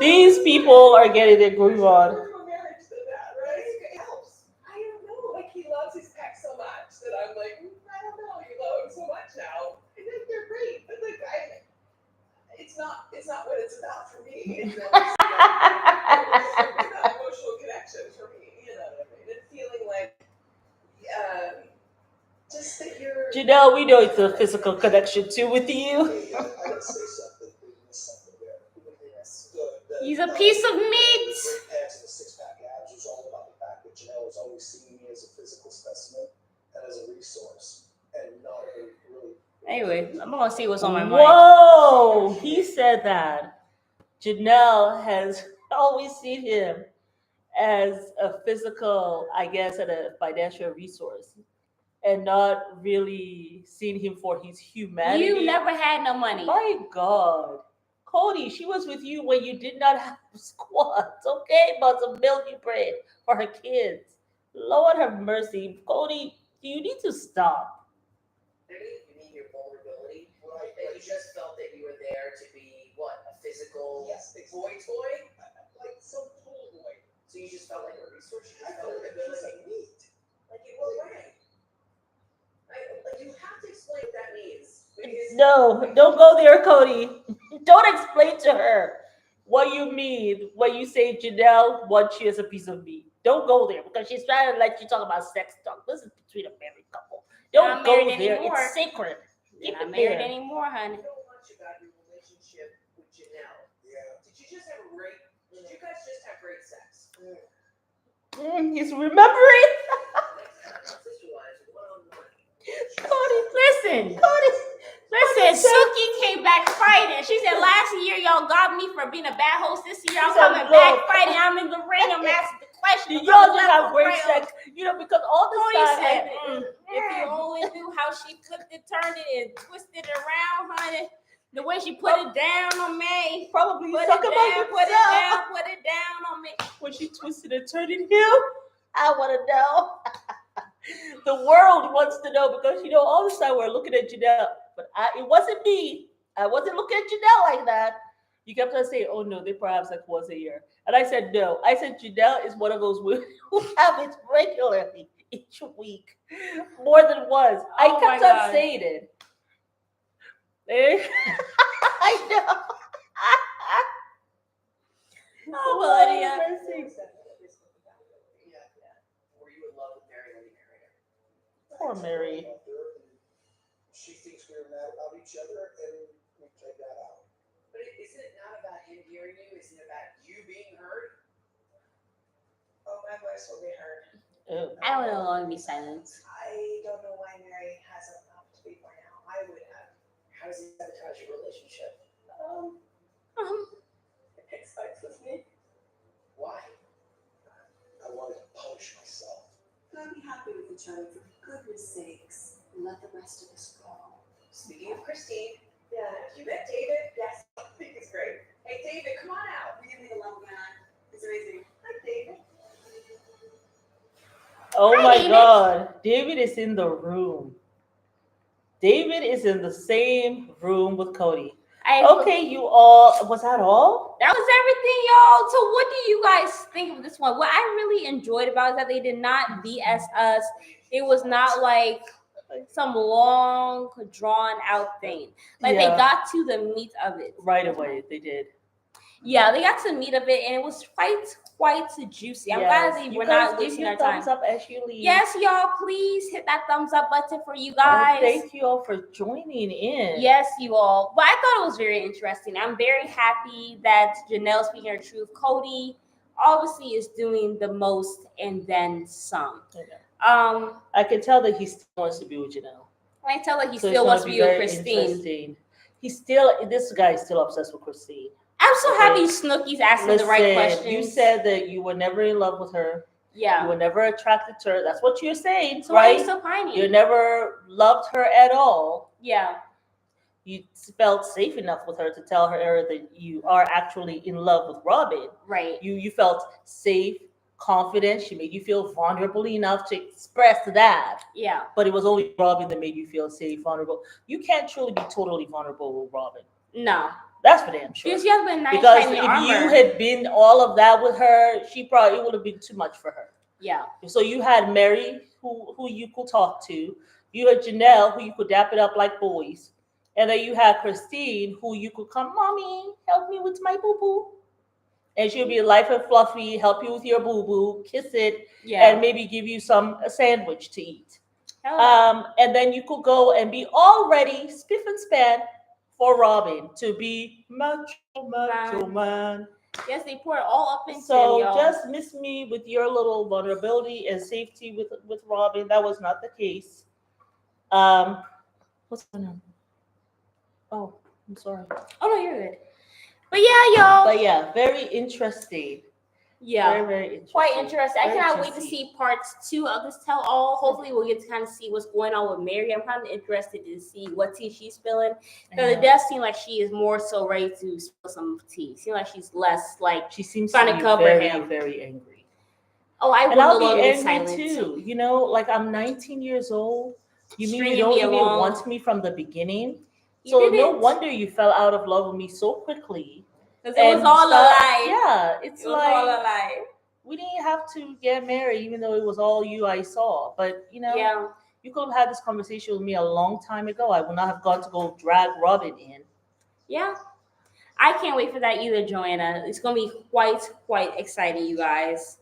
These people are getting their groove on. marriage than that, right? It helps. I don't know. Like he loves his pecs so much that I'm like, I don't know. You love him so much now. I think they're great, but like it's not what it's about for me. It's not emotional connection for me. You know what I mean? And feeling like, just that you're. Janelle, we know it's a physical connection too with you. Hey, I gotta say something. We missed something there. He's a piece of meat. The great pecs and the six-pack abs was all about the fact that Janelle was always seeing me as a physical specimen and as a resource, and not really. Anyway, I'm gonna see what's on my mind. Whoa, he said that. Janelle has always seen him as a physical, I guess, and a financial resource, and not really seen him for his humanity. You never had no money. My God. Kody, she was with you when you did not have squats, okay? About some milky bread for her kids. Lord have mercy. Kody, you need to stop. Maybe you mean your vulnerability? Right. That you just felt that you were there to be, what, a physical Yes, boy toy? like some total boy. So you just felt like a resource? You I just felt felt like like a piece of meat. Like you were right. Like you have to explain what that means. Because No, don't go there, Kody. Don't explain to her what you mean when you say Janelle wants you as a piece of meat. Don't go there because she's trying to let you talk about sex talk. This is between a married couple. Don't Not go married there. anymore. It's sacred. You're Keep not it married there. anymore, I honey. know much about your relationship with Janelle. Yeah. Did you just have a great? Did you guys just have great sex? He's remembering. Next time, sister-wise, one-on-one. Cody, Listen, Cody, listen. said- Suki came back fighting. She said, "Last year y'all got me for being a bad host. This year I'm She said, coming back "Look." fighting. I'm in the ring. I'm asking the question. Did y'all just have great sex? Because all this Cody time, said, if you only knew how she flipped it, turned it, and twisted it around, honey. The way she put it down on me. probably Put it talk down, about put it himself. down, put it down on me. When she twisted and turned it him, I want to know. The world wants to know because all this time we're looking at Janelle, but it wasn't me. I wasn't looking at Janelle like that. You kept on saying, "Oh no, they perhaps like once a year," and I said no. I said Janelle is one of those women who have it regularly each week, more than once. I Oh, kept my on God. saying it. I know. Oh, Lydia. Mercy. Yeah. Were you in love with Mary when you married her? Poor Mary. She thinks we're mad about each other, and we played that out. But isn't it not about him hearing you? Isn't it about you being heard? Oh, my voice will be heard. Oh. I don't know long be silent. I don't know why Mary hasn't left before now. I would have. How does he sabotage your relationship? It picks fights with me. Why? I wanted to punish myself. Gotta be happy with each other for goodness sakes. Let the rest of us go. Speaking of Christine, Yeah. you met David? Yes. I think it's great. Hey, David, come on out. We're gonna make a level man. It's amazing. Hi, David. Oh Hi, my David. God. David is in the room. David is in the same room with Kody. Okay, you all. Was that all? That was everything, y'all. So what do you guys think of this one? What I really enjoyed about it is that they did not BS us. It was not like some long, drawn out thing. Like they Yeah. got to the meat of it. Right away, they did. Yeah, they got to the meat of it, and it was quite juicy. I'm glad they You were guys not give wasting your our time. thumbs up as you leave. Yes, y'all, please hit that thumbs up button for you And guys. thank you all for joining in. Yes, you all. But I thought it was very interesting. I'm very happy that Janelle speaking her truth. Kody obviously is doing the most and then some. I can tell that he still wants to be with Janelle. I tell her he So it's still wants to gonna be with very Christine. interesting. This guy is still obsessed with Christine. I'm so Okay. happy Snooki's asking the right Listen, questions. you said that you were never in love with her. You yeah. were never attracted to her. That's what you're saying, So why are you right? still pining? You never loved her at all. Yeah. You felt safe enough with her to tell her that you are actually in love with Robin. Right. You felt safe, confident. She made you feel vulnerable enough to express that. Yeah. But it was only Robin that made you feel safe, vulnerable. You can't truly be totally vulnerable with Robin. No. That's for damn sure. Because you have been nice Because in if your armor. you had been all of that with her, it would have been too much for her. Yeah. So you had Mary, who you could talk to. You had Janelle, who you could dap it up like boys. And then you had Christine, who you could come, Mommy, help me with my boo-boo. And she'll be light and fluffy, help you with your boo-boo, kiss it, Yeah. and maybe give you a sandwich to eat. Hello. And then you could go and be all ready, spiff and span, for Robin to be macho man. Yes, they pour it all up into So him, y'all. just miss me with your little vulnerability and safety with Robin. That was not the case. What's going on? Oh, I'm sorry. Oh no, you're good. But yeah, y'all. But yeah, very interesting. Yeah. Very, very interesting. Quite interesting. I Very cannot wait to juicy. see parts 2 of this tell all. Hopefully, we'll get to kind of see what's going on with Mary. I'm kind of interested to see what tea she's spilling because it does seem like she is more so ready to spill some tea. Seems like she's less like She seems trying to to be cover very, him. very angry. Oh, I And will I'll no longer be be angry silent too. You know, like I'm 19 years old. You mean Stringing you don't me even along. want me from the beginning? You So no didn't. wonder you fell out of love with me so quickly. Because it was all a lie. Yeah, it's It was all a like lie. we didn't have to get married, even though it was all you I saw. But Yeah. you could have had this conversation with me a long time ago. I would not have gone to go drag Robin in. Yeah. I can't wait for that either, Joanna. It's going to be quite exciting, you guys.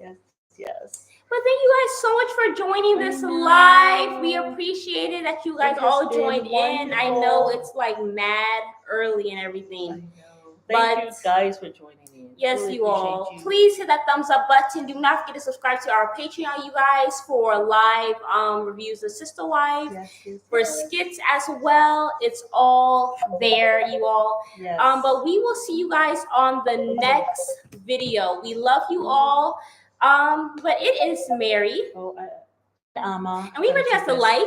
Yes. But thank you guys so much for joining this live. We appreciate it that you guys It has all been joined in. I know wonderful. it's like mad early and I everything. know. Thank you But- guys for joining in. Yes, Really you all. appreciate you. Please hit that thumbs up button. Do not forget to subscribe to our Patreon, you guys, for live reviews of Sister Wife. Yes. For skits as well. It's all there, you all. Yes. But we will see you guys on the next video. We love you all. But it is Mary. Amma. And we really have to like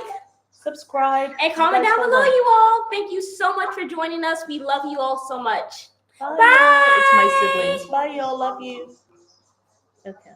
subscribe and comment You guys down so below, much. you all. Thank you so much for joining us. We love you all so much. Bye. Bye. It's my siblings. Bye, y'all. Love you. Okay.